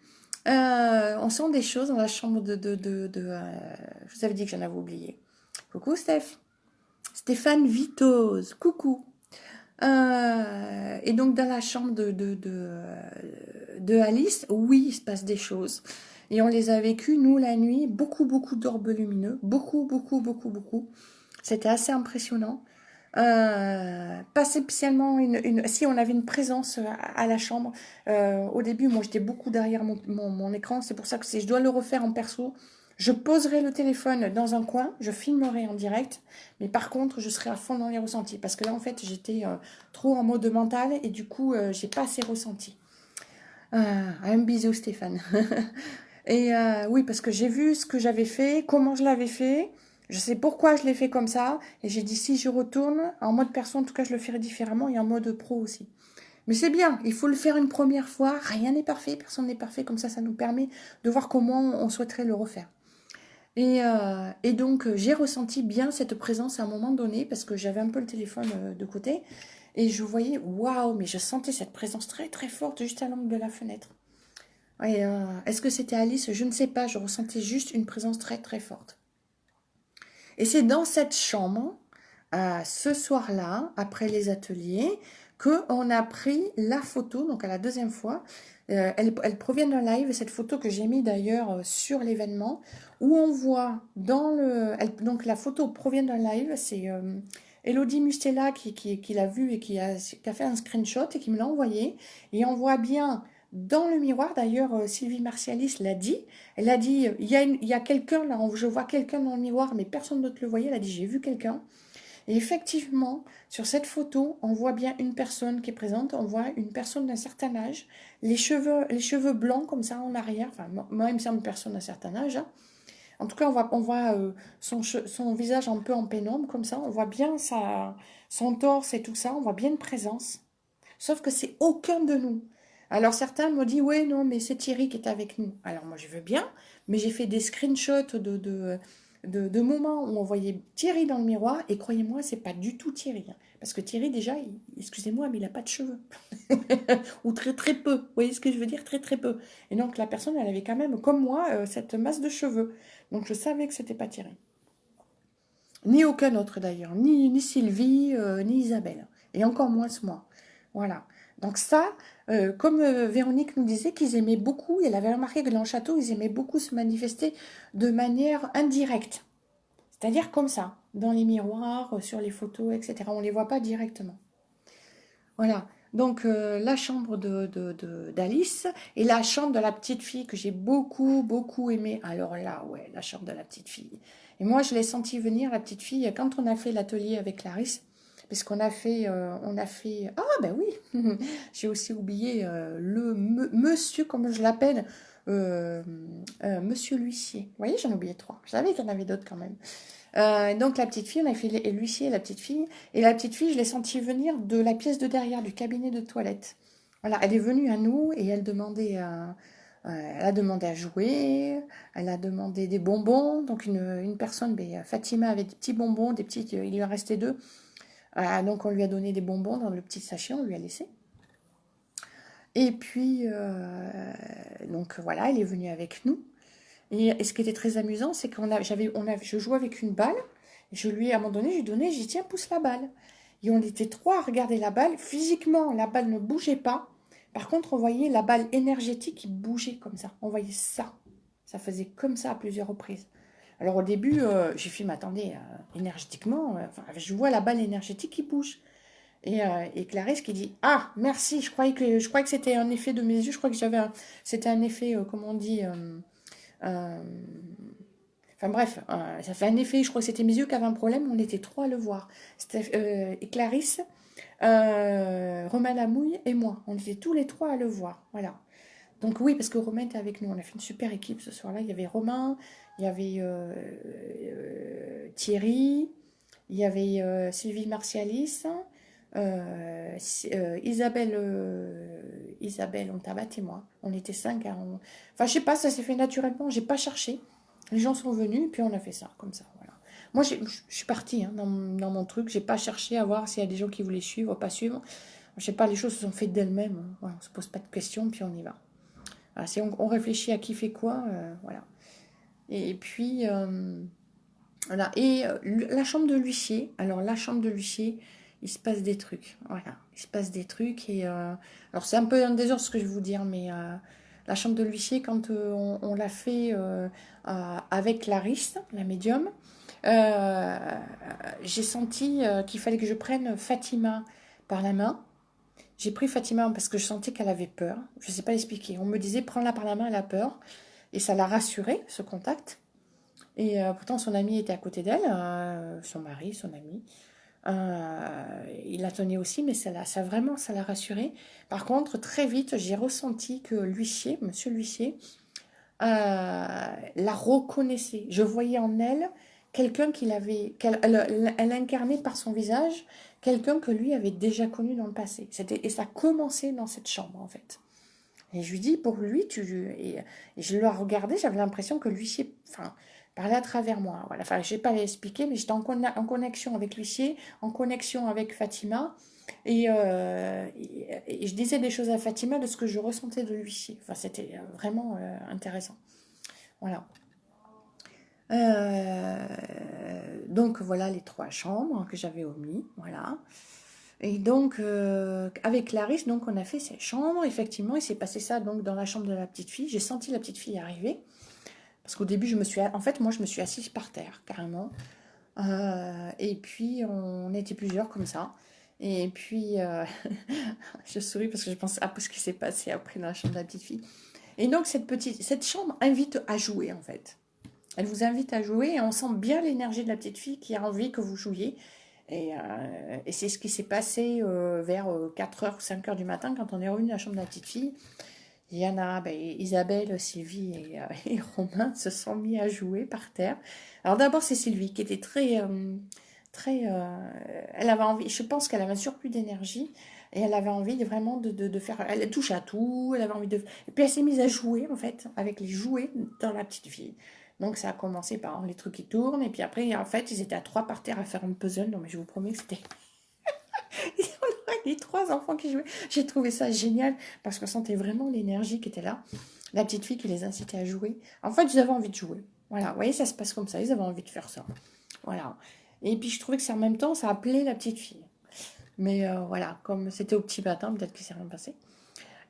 On sent des choses dans la chambre je vous avais dit que j'en avais oublié. Coucou Steph. Stéphane Vitose. Coucou. Et donc dans la chambre de Alice, oui, il se passe des choses. Et on les a vécues, nous, la nuit, beaucoup, beaucoup d'orbes lumineux. Beaucoup, beaucoup, beaucoup, beaucoup. C'était assez impressionnant. Pas spécialement si on avait une présence à la chambre. Au début, moi j'étais beaucoup derrière mon écran. C'est pour ça que si je dois le refaire en perso, je poserai le téléphone dans un coin, je filmerai en direct, mais par contre je serai à fond dans les ressentis parce que là en fait j'étais trop en mode mental et du coup j'ai pas assez ressenti. Un bisou Stéphane. Et oui, parce que j'ai vu ce que j'avais fait, comment je l'avais fait. Je sais pourquoi je l'ai fait comme ça. Et j'ai dit, si je retourne, en mode perso, en tout cas, je le ferai différemment et en mode pro aussi. Mais c'est bien, il faut le faire une première fois. Rien n'est parfait, personne n'est parfait. Comme ça nous permet de voir comment on souhaiterait le refaire. Et donc, j'ai ressenti bien cette présence à un moment donné parce que j'avais un peu le téléphone de côté. Et je voyais, waouh, mais je sentais cette présence très très forte juste à l'angle de la fenêtre. Et est-ce que c'était Alice? Je ne sais pas, je ressentais juste une présence très très forte. Et c'est dans cette chambre, ce soir-là, après les ateliers, qu'on a pris la photo, donc à la deuxième fois. Elle provient d'un live, cette photo que j'ai mis d'ailleurs sur l'événement, où on voit donc la photo provient d'un live, c'est Elodie Mustela qui l'a vu et qui a fait un screenshot et qui me l'a envoyé. Et on voit bien dans le miroir, d'ailleurs Sylvie Martialis l'a dit, elle a dit, il y a quelqu'un là, je vois quelqu'un dans le miroir, mais personne d'autre le voyait, elle a dit, j'ai vu quelqu'un. Et effectivement, sur cette photo, on voit bien une personne qui est présente, on voit une personne d'un certain âge, les cheveux blancs comme ça en arrière, enfin moi il me semble une personne d'un certain âge, hein. En tout cas, on voit son visage un peu en pénombre comme ça, on voit bien son torse et tout ça, on voit bien une présence. Sauf que c'est aucun de nous. Alors certains m'ont dit, ouais, non, mais c'est Thierry qui est avec nous. Alors moi, je veux bien, mais j'ai fait des screenshots de moments où on voyait Thierry dans le miroir, et croyez-moi, c'est pas du tout Thierry, hein. Parce que Thierry, déjà, excusez-moi, mais il n'a pas de cheveux. Ou très très peu. Vous voyez ce que je veux dire? Très très peu. Et donc la personne, elle avait quand même, comme moi, cette masse de cheveux. Donc je savais que c'était pas Thierry. Ni aucun autre d'ailleurs, ni Sylvie, ni Isabelle. Et encore moins moi. Voilà. Donc ça, comme Véronique nous disait qu'ils aimaient beaucoup, elle avait remarqué que dans le château, ils aimaient beaucoup se manifester de manière indirecte. C'est-à-dire comme ça, dans les miroirs, sur les photos, etc. On ne les voit pas directement. Voilà. Donc la chambre d'Alice et la chambre de la petite fille que j'ai beaucoup, beaucoup aimée. Alors là, ouais, la chambre de la petite fille. Et moi, je l'ai senti venir, la petite fille, quand on a fait l'atelier avec Clarisse. Puisqu'on a fait, Ah ben oui, j'ai aussi oublié monsieur, comme je l'appelle, monsieur l'huissier. Vous voyez, j'en ai oublié 3. Je savais qu'il y en avait d'autres quand même. Donc la petite fille, on a fait l'huissier et la petite fille. Et la petite fille, je l'ai sentie venir de la pièce de derrière, du cabinet de toilette. Voilà, elle est venue à nous et elle a demandé à jouer, elle a demandé des bonbons. Donc une personne, Fatima, avait des petits bonbons, il lui en restait 2. Donc on lui a donné des bonbons dans le petit sachet, on lui a laissé. Et puis, donc voilà, elle est venue avec nous. Et ce qui était très amusant, c'est je jouais avec une balle. Et à un moment donné, je lui donnais, j'ai dit, tiens, pousse la balle. Et on était 3 à regarder la balle. Physiquement, la balle ne bougeait pas. Par contre, on voyait la balle énergétique qui bougeait comme ça. On voyait ça. Ça faisait comme ça à plusieurs reprises. Alors au début, j'ai fait, mais attendez, énergétiquement, je vois la balle énergétique qui bouge. Et Clarisse qui dit, ah, merci, je croyais que c'était un effet de mes yeux. Je crois que c'était un effet, comment on dit... Enfin bref, ça fait un effet, je crois que c'était mes yeux qui avaient un problème, on était 3 à le voir. Et Clarisse, Romain Lamouille et moi, on était tous les 3 à le voir, voilà. Donc oui, parce que Romain était avec nous, on a fait une super équipe ce soir-là, il y avait Romain, il y avait Thierry, il y avait Sylvie Martialis, Isabelle Ontabat et moi, on était 5. Enfin je sais pas, ça s'est fait naturellement, j'ai pas cherché. Les gens sont venus, puis on a fait ça, comme ça, voilà. Moi, je suis partie hein, dans mon truc. J'ai pas cherché à voir s'il y a des gens qui voulaient suivre ou pas suivre. Je sais pas, les choses se sont faites d'elles-mêmes. Hein. Voilà, on se pose pas de questions, puis on y va. Voilà, si on réfléchit à qui fait quoi, voilà. Et puis, voilà. Et la chambre de l'huissier. Alors, la chambre de l'huissier, il se passe des trucs. Voilà. Il se passe des trucs. Et, alors, c'est un peu un désordre ce que je vais vous dire, mais la chambre de l'huissier, quand on l'a fait avec Clarisse, la médium, euh, j'ai senti qu'il fallait que je prenne Fatima par la main. J'ai pris Fatima parce que je sentais qu'elle avait peur. Je ne sais pas l'expliquer. On me disait, prends-la par la main, elle a peur. Et ça l'a rassurée, ce contact. Et pourtant, son ami était à côté d'elle, son mari, son ami. Il la tenait aussi, mais vraiment, ça l'a rassurée. Par contre, très vite, j'ai ressenti que l'huissier, monsieur l'huissier, la reconnaissait. Je voyais en elle quelqu'un elle incarnait par son visage quelqu'un que lui avait déjà connu dans le passé. Et ça commençait dans cette chambre, en fait. Et je lui dis, pour lui, et je le regardais, j'avais l'impression que l'huissier, enfin, parlait à travers moi. Voilà. Enfin, je ne vais pas l'expliquer, mais j'étais en connexion avec l'huissier, en connexion avec Fatima, et je disais des choses à Fatima de ce que je ressentais de l'huissier. Enfin, c'était vraiment intéressant. Voilà. Donc voilà les 3 chambres que j'avais omis, voilà. Et donc avec Clarisse, donc on a fait ces chambres. Effectivement, il s'est passé ça donc dans la chambre de la petite fille. J'ai senti la petite fille arriver parce qu'au début en fait moi je me suis assise par terre carrément. Et puis on était plusieurs comme ça. Et puis je souris parce que je pense à ce qui s'est passé après dans la chambre de la petite fille. Et donc cette chambre invite à jouer en fait. Elle vous invite à jouer et on sent bien l'énergie de la petite fille qui a envie que vous jouiez. Et c'est ce qui s'est passé vers 4h ou 5h du matin quand on est revenu à la chambre de la petite fille. Il y en a, Isabelle, Sylvie et Romain se sont mis à jouer par terre. Alors d'abord c'est Sylvie qui était très, elle avait envie, je pense qu'elle avait un surplus d'énergie et elle avait envie vraiment de faire, elle touche à tout, elle avait envie de, et puis elle s'est mise à jouer en fait avec les jouets dans la petite fille. Donc ça a commencé par les trucs qui tournent et puis après en fait ils étaient à 3 par terre à faire un puzzle. Non mais je vous promets que c'était les 3 enfants qui jouaient. J'ai trouvé ça génial parce qu'on sentait vraiment l'énergie qui était là. La petite fille qui les incitait à jouer. En fait ils avaient envie de jouer. Voilà, vous voyez ça se passe comme ça, ils avaient envie de faire ça. Voilà. Et puis je trouvais que c'est en même temps, ça appelait la petite fille. Mais voilà, comme c'était au petit matin, peut-être que c'est rien passé.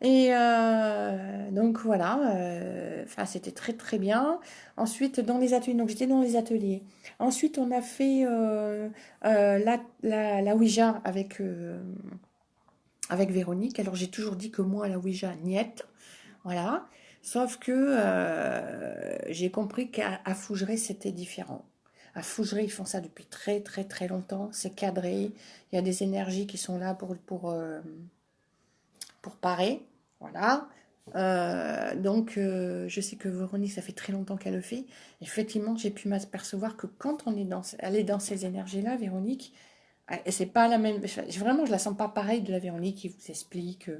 Et donc voilà, enfin c'était très très bien. Ensuite dans les ateliers, donc j'étais dans les ateliers. Ensuite on a fait la Ouija avec Véronique. Alors j'ai toujours dit que moi la Ouija niette, voilà. Sauf que j'ai compris qu'à Fougeray c'était différent. À Fougeray ils font ça depuis très très très longtemps. C'est cadré. Il y a des énergies qui sont là pour parer. Voilà. Donc, je sais que Véronique, ça fait très longtemps qu'elle le fait. Effectivement, j'ai pu m'apercevoir que quand elle est dans ces énergies-là, Véronique, c'est pas la même. Vraiment, je la sens pas pareille de la Véronique qui vous explique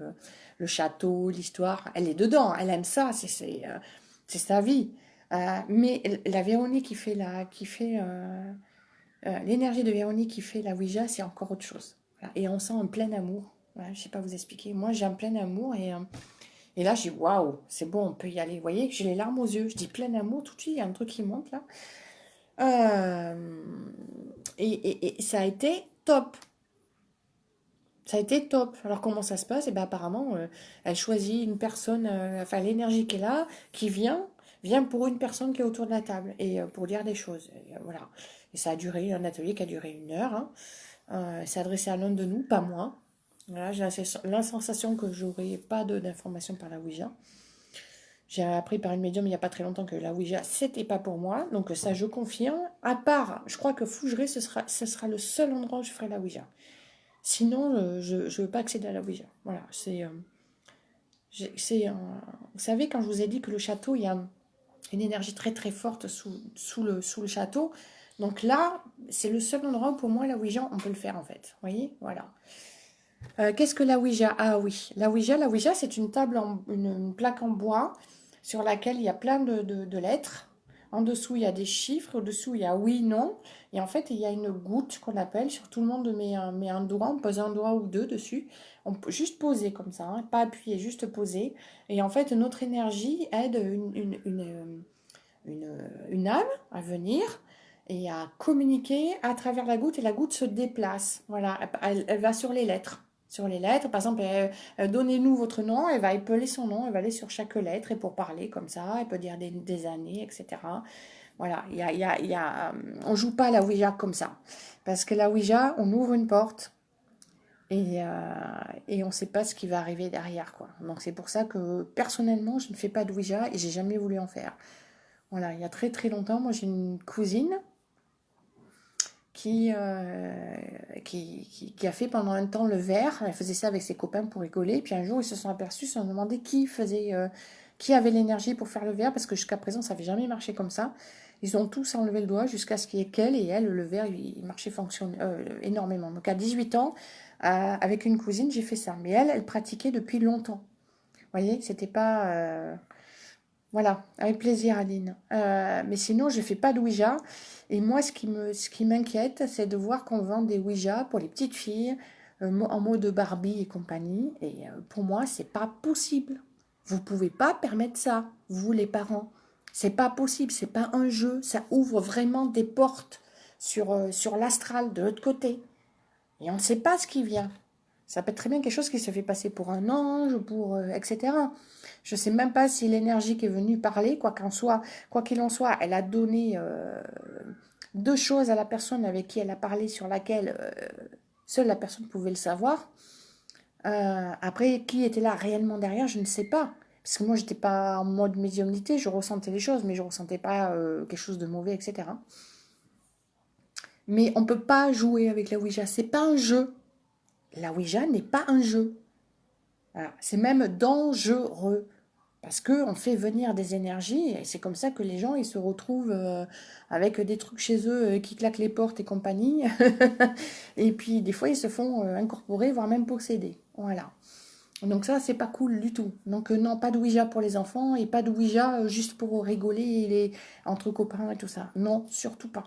le château, l'histoire. Elle est dedans, elle aime ça, c'est sa vie. Mais la Véronique l'énergie de Véronique qui fait la Ouija, c'est encore autre chose. Voilà. Et on sent un plein amour. Voilà, je sais pas vous expliquer. Moi, j'ai un plein amour et là, j'ai waouh, c'est bon, on peut y aller. Vous voyez, j'ai les larmes aux yeux. Je dis plein amour, tout de suite, il y a un truc qui monte là. Euh, et ça a été top. Ça a été top. Alors, comment ça se passe? Et ben, apparemment, elle choisit une personne, enfin, l'énergie qui est là, vient pour une personne qui est autour de la table et pour dire des choses. Et, voilà. Et ça a duré, un atelier qui a duré 1 heure. Hein. C'est adressé à l'un de nous, pas moi. Voilà, j'ai la sensation que j'aurai pas d'informations par la Ouija. J'ai appris par une médium il n'y a pas très longtemps que la Ouija, c'était pas pour moi. Donc ça, je confirme. À part, je crois que Fougeray, ce sera le seul endroit où je ferai la Ouija. Sinon, je ne veux pas accéder à la Ouija. Voilà, vous savez, quand je vous ai dit que le château, il y a une énergie très très forte sous le château. Donc là, c'est le seul endroit où pour moi, la Ouija, on peut le faire en fait. Vous voyez? Voilà. Qu'est-ce que la Ouija? Ah oui, la Ouija, c'est une table, une plaque en bois sur laquelle il y a plein de lettres. En dessous, il y a des chiffres. Au-dessous, il y a oui, non. Et en fait, il y a une goutte qu'on appelle. Sur tout le monde met un doigt. On pose un doigt ou deux dessus. On peut juste poser comme ça, hein, pas appuyer, juste poser. Et en fait, notre énergie aide une, une âme à venir et à communiquer à travers la goutte. Et la goutte se déplace. Voilà, elle va sur les lettres. Sur les lettres, par exemple, donnez-nous votre nom, elle va épeler son nom, elle va aller sur chaque lettre et pour parler comme ça, elle peut dire des années, etc. Voilà, on joue pas à la Ouija comme ça. Parce que la Ouija, on ouvre une porte et on ne sait pas ce qui va arriver derrière, quoi. Donc c'est pour ça que personnellement, je ne fais pas de Ouija et j'ai jamais voulu en faire. Voilà, il y a très très longtemps, moi j'ai une cousine qui a fait pendant un temps le verre. Elle faisait ça avec ses copains pour rigoler. Puis un jour, ils se sont aperçus, ils se sont demandé qui avait l'énergie pour faire le verre, parce que jusqu'à présent, ça n'avait jamais marché comme ça. Ils ont tous enlevé le doigt jusqu'à ce qu'il y ait qu'elle et elle, le verre, il marchait énormément. Donc à 18 ans, avec une cousine, j'ai fait ça. Mais elle pratiquait depuis longtemps. Vous voyez, c'était pas... voilà, avec plaisir, Aline. Mais sinon, je ne fais pas de Ouija. Et moi, ce qui m'inquiète, c'est de voir qu'on vend des Ouija pour les petites filles en mode Barbie et compagnie. Et pour moi, c'est pas possible. Vous pouvez pas permettre ça, vous les parents. C'est pas possible, c'est pas un jeu. Ça ouvre vraiment des portes sur l'astral de l'autre côté. Et on ne sait pas ce qui vient. Ça peut être très bien quelque chose qui se fait passer pour un ange, etc. Je ne sais même pas si l'énergie qui est venue parler, quoi qu'il en soit, elle a donné deux choses à la personne avec qui elle a parlé, sur laquelle seule la personne pouvait le savoir. Après, qui était là réellement derrière, je ne sais pas. Parce que moi, j'étais pas en mode médiumnité, je ressentais les choses, mais je ne ressentais pas quelque chose de mauvais, etc. Mais on ne peut pas jouer avec la Ouija, c'est pas un jeu. La Ouija n'est pas un jeu. Voilà. C'est même dangereux. Parce qu'on fait venir des énergies, et c'est comme ça que les gens ils se retrouvent avec des trucs chez eux qui claquent les portes et compagnie. Et puis des fois ils se font incorporer, voire même posséder. Voilà. Donc ça, c'est pas cool du tout. Donc non, pas de Ouija pour les enfants et pas de Ouija juste pour rigoler entre copains et tout ça. Non, surtout pas.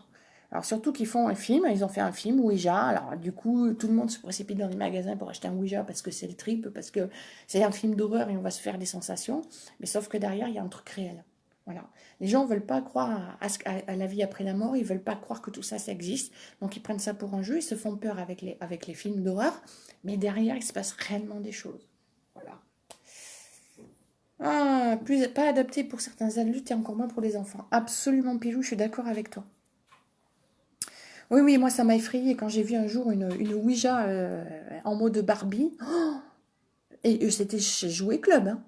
Alors surtout qu'ils font un film, ils ont fait un film Ouija. Alors du coup, tout le monde se précipite dans les magasins pour acheter un Ouija parce que c'est le trip, parce que c'est un film d'horreur et on va se faire des sensations. Mais sauf que derrière, il y a un truc réel. Voilà. Les gens ne veulent pas croire à la vie après la mort, ils ne veulent pas croire que tout ça, ça existe. Donc ils prennent ça pour un jeu, ils se font peur avec les films d'horreur. Mais derrière, il se passe réellement des choses. Voilà. Ah, pas adapté pour certains adultes et encore moins pour les enfants. Absolument, Pilou, je suis d'accord avec toi. Oui, oui, moi ça m'a effrayée quand j'ai vu un jour une Ouija en mode Barbie. Et c'était chez Jouet Club, hein,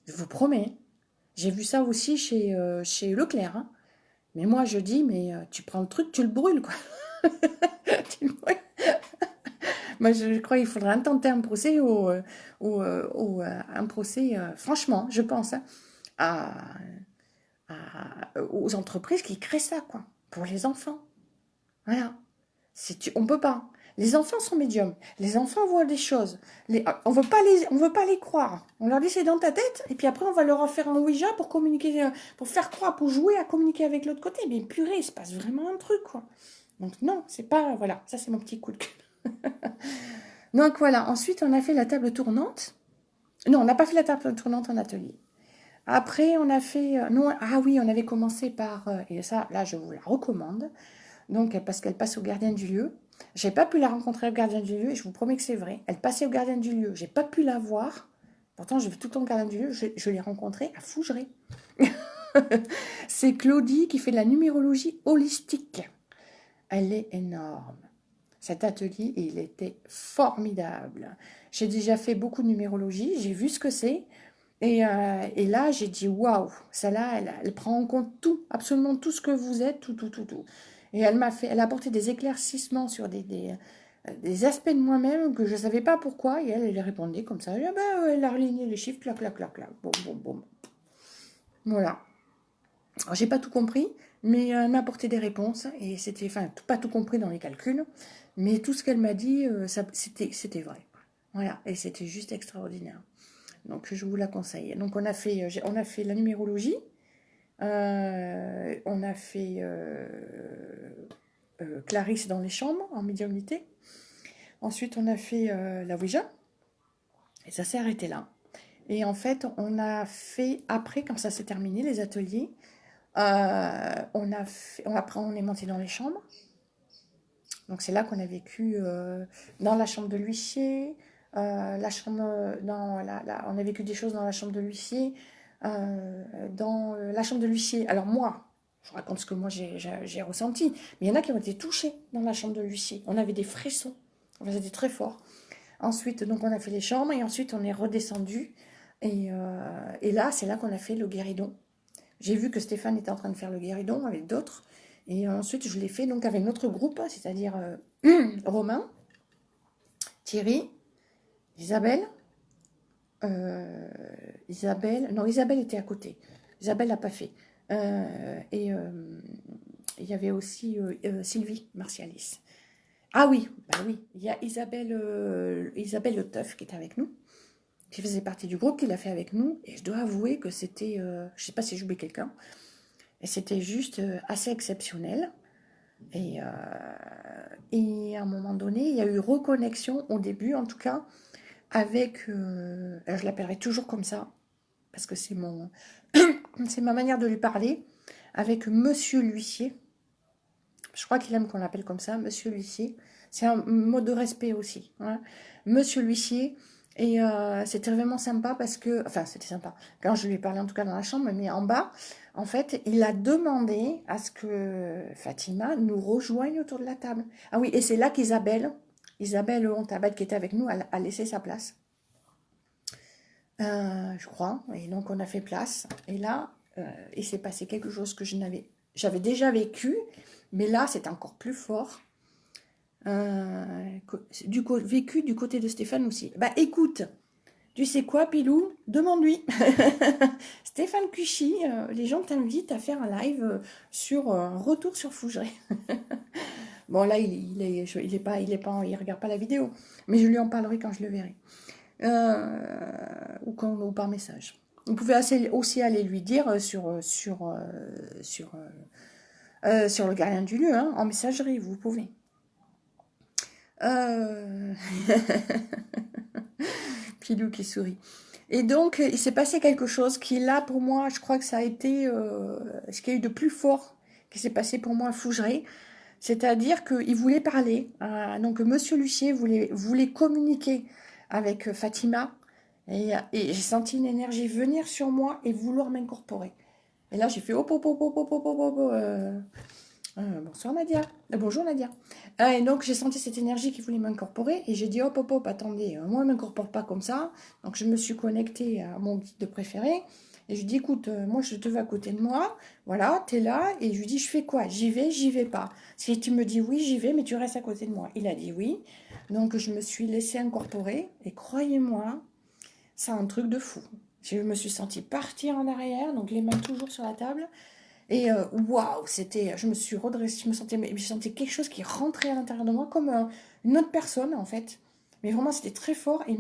je vous promets. J'ai vu ça aussi chez Leclerc, hein. Mais moi je dis, mais tu prends le truc, tu le brûles, quoi. Tu le brûles. Moi je crois qu'il faudrait intenter un procès un procès, franchement, je pense, hein, à, aux entreprises qui créent ça, quoi, pour les enfants. Voilà. On peut pas. Les enfants sont médiums. Les enfants voient des choses. On veut pas les croire. On leur dit c'est dans ta tête, et puis après on va leur en faire un Ouija pour communiquer, pour faire croire, pour jouer à communiquer avec l'autre côté. Mais purée, il se passe vraiment un truc, quoi. Donc non, c'est pas, voilà, ça c'est mon petit coup de cœur. Donc voilà. Ensuite, on a fait la table tournante. Non, on n'a pas fait la table tournante en atelier. Après, on a fait, non, ah oui, on avait commencé par, et ça, là, je vous la recommande. Donc, parce qu'elle passe au gardien du lieu. J'ai pas pu la rencontrer au gardien du lieu et je vous promets que c'est vrai. Elle passait au gardien du lieu. J'ai pas pu la voir. Pourtant, je vais tout le temps au gardien du lieu. Je l'ai rencontrée à Fougeray. C'est Claudie qui fait de la numérologie holistique. Elle est énorme. Cet atelier, il était formidable. J'ai déjà fait beaucoup de numérologie. J'ai vu ce que c'est. Et là, j'ai dit, waouh, celle-là, elle prend en compte tout, absolument tout ce que vous êtes, tout, tout, tout, tout. Et elle a apporté des éclaircissements sur des aspects de moi-même que je ne savais pas pourquoi. Et elle répondait comme ça. Ah ben, elle a aligné les chiffres, clac, clac, clac, clac. Boum, boum, boum. Voilà. Alors, j'ai pas tout compris, mais elle m'a apporté des réponses. Et c'était, enfin, pas tout compris dans les calculs. Mais tout ce qu'elle m'a dit, c'était vrai. Voilà. Et c'était juste extraordinaire. Donc, je vous la conseille. Donc, on a fait la numérologie. On a fait Clarisse dans les chambres, en médiumnité. Ensuite, on a fait la Ouija. Et ça s'est arrêté là. Et en fait, on a fait, après, quand ça s'est terminé, les ateliers, après, on est monté dans les chambres. Donc, c'est là qu'on a vécu dans la chambre de l'huissier, la chambre, on a vécu des choses dans la chambre de l'huissier, dans la chambre de l'huissier. Alors, moi, je raconte ce que moi j'ai ressenti, mais il y en a qui ont été touchés dans la chambre de l'huissier. On avait des frissons, enfin, c'était très fort. Ensuite, donc, on a fait les chambres et ensuite, on est redescendu. Et là, c'est là qu'on a fait le guéridon. J'ai vu que Stéphane était en train de faire le guéridon avec d'autres. Et ensuite, je l'ai fait donc avec notre groupe, c'est-à-dire Romain, Thierry, Isabelle. Non, Isabelle était à côté. Isabelle n'a pas fait. Il y avait aussi Sylvie Martialis. Ah oui, bah oui, il y a Isabelle Le Teuf qui était avec nous, qui faisait partie du groupe, qui l'a fait avec nous. Et je dois avouer que c'était, je ne sais pas si j'ai oublié quelqu'un, et c'était juste assez exceptionnel. Et à un moment donné, il y a eu reconnexion, au début en tout cas, avec, je l'appellerai toujours comme ça, parce que c'est c'est ma manière de lui parler, avec Monsieur l'huissier. Je crois qu'il aime qu'on l'appelle comme ça, Monsieur l'huissier. C'est un mot de respect aussi, hein. Monsieur l'huissier. Et c'était vraiment sympa parce que, enfin c'était sympa, quand je lui ai parlé en tout cas dans la chambre, mais en bas, en fait, il a demandé à ce que Fatima nous rejoigne autour de la table. Ah oui, et c'est là Isabelle Ontabet qui était avec nous, a laissé sa place, je crois, et donc on a fait place, et là, il s'est passé quelque chose que j'avais déjà vécu, mais là c'est encore plus fort. Vécu du côté de Stéphane aussi. Bah écoute, tu sais quoi, Pilou? Demande-lui. Stéphane Cuchy, les gens t'invitent à faire un live sur un retour sur Fougeray. Bon là, il regarde pas la vidéo, mais je lui en parlerai quand je le verrai, ou par message. Vous pouvez aussi aller lui dire sur le gardien du lieu, hein, en messagerie, vous pouvez. Pilou qui sourit. Et donc, il s'est passé quelque chose qui, là, pour moi, je crois que ça a été ce qu'il y a eu de plus fort qui s'est passé pour moi à Fougeray. C'est-à-dire qu'il voulait parler. Donc, Monsieur Lucier voulait communiquer avec Fatima. Et j'ai senti une énergie venir sur moi et vouloir m'incorporer. Et là, j'ai fait hop, hop, hop, hop, hop, hop, hop, bonsoir Nadia. Bonjour Nadia. Et donc j'ai senti cette énergie qui voulait m'incorporer et j'ai dit hop hop hop, attendez, moi je ne m'incorpore pas comme ça. Donc je me suis connectée à mon guide préféré et je lui dis écoute, moi je te veux à côté de moi, voilà, t'es là, et je lui dis je fais quoi? J'y vais pas. Si tu me dis oui, j'y vais, mais tu restes à côté de moi. Il a dit oui. Donc je me suis laissée incorporer et croyez-moi, c'est un truc de fou. Je me suis sentie partir en arrière, donc les mains toujours sur la table. Et waouh, je me suis redressée, je sentais quelque chose qui rentrait à l'intérieur de moi comme une autre personne en fait. Mais vraiment, c'était très fort et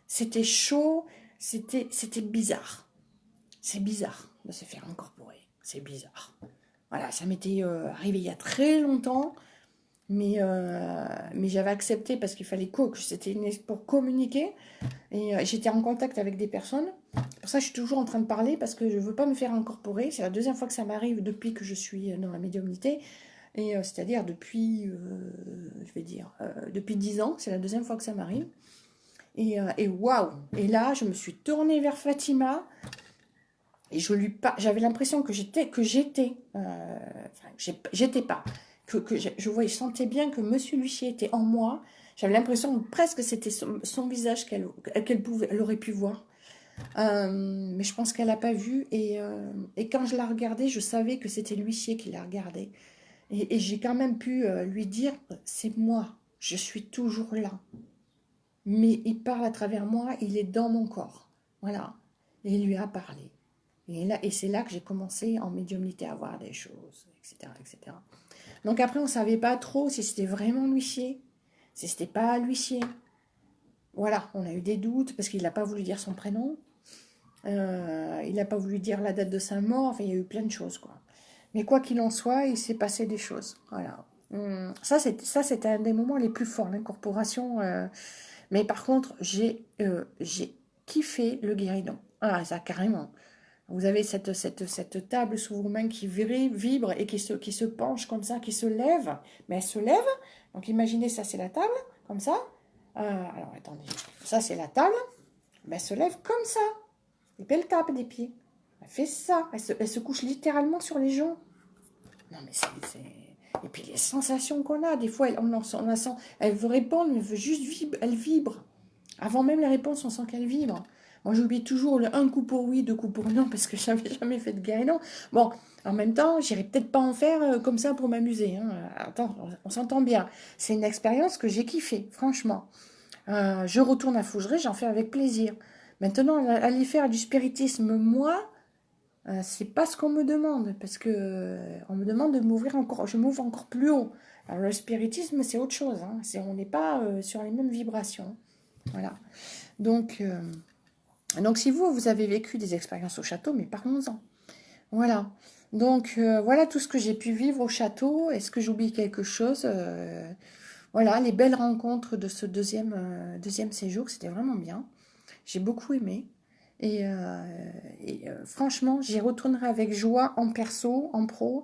c'était chaud, c'était bizarre. C'est bizarre de se faire incorporer, c'est bizarre. Voilà, ça m'était arrivé il y a très longtemps. Mais j'avais accepté parce qu'il fallait que c'était pour communiquer. Et j'étais en contact avec des personnes. Pour ça, je suis toujours en train de parler parce que je ne veux pas me faire incorporer. C'est la deuxième fois que ça m'arrive depuis que je suis dans la médiumnité. Et c'est-à-dire depuis, je vais dire, depuis 10 ans. C'est la deuxième fois que ça m'arrive. Et waouh! Et là, je me suis tournée vers Fatima. Et j'avais l'impression que j'étais, j'étais pas. Je sentais bien que Monsieur Lucier était en moi. J'avais l'impression presque que c'était son visage qu'elle aurait pu voir. Mais je pense qu'elle n'a pas vu. Et quand je la regardais, je savais que c'était l'huissier qui la regardait. Et j'ai quand même pu lui dire, c'est moi, je suis toujours là. Mais il parle à travers moi, il est dans mon corps. Voilà. Et il lui a parlé. Et c'est là que j'ai commencé en médiumnité à voir des choses, etc., etc. Donc après, on ne savait pas trop si c'était vraiment l'huissier, si c'était pas l'huissier. Voilà, on a eu des doutes parce qu'il n'a pas voulu dire son prénom. Il n'a pas voulu dire la date de sa mort. Enfin, il y a eu plein de choses, quoi. Mais quoi qu'il en soit, il s'est passé des choses. Voilà. Ça, c'était un des moments les plus forts, l'incorporation. Mais par contre, j'ai kiffé le guéridon. Ah, ça, carrément. Vous avez cette table sous vos mains qui vibre et qui se penche comme ça, qui se lève. Mais elle se lève. Donc imaginez, ça c'est la table, comme ça. Alors attendez, ça c'est la table. Mais elle se lève comme ça. Et puis elle tape des pieds. Elle fait ça. Elle se couche littéralement sur les gens. Non mais Et puis les sensations qu'on a, des fois, elle veut répondre, mais elle veut juste vibrer, elle vibre. Avant même les réponses, on sent qu'elle vibre. Moi, j'oublie toujours le un coup pour oui, deux coups pour non, parce que j'avais jamais fait de guéridon. Bon, en même temps, j'irai peut-être pas en faire comme ça pour m'amuser. Hein. Attends, on s'entend bien. C'est une expérience que j'ai kiffée, franchement. Je retourne à Fougeray, j'en fais avec plaisir. Maintenant, aller faire du spiritisme, moi, c'est pas ce qu'on me demande, parce que on me demande de m'ouvrir encore, je m'ouvre encore plus haut. Alors, le spiritisme, c'est autre chose. Hein. On n'est pas sur les mêmes vibrations. Voilà. Donc, si vous avez vécu des expériences au château, mais parlons-en. Voilà. Donc, voilà tout ce que j'ai pu vivre au château. Est-ce que j'oublie quelque chose? Voilà, les belles rencontres de ce deuxième séjour, c'était vraiment bien. J'ai beaucoup aimé. Franchement, j'y retournerai avec joie en perso, en pro.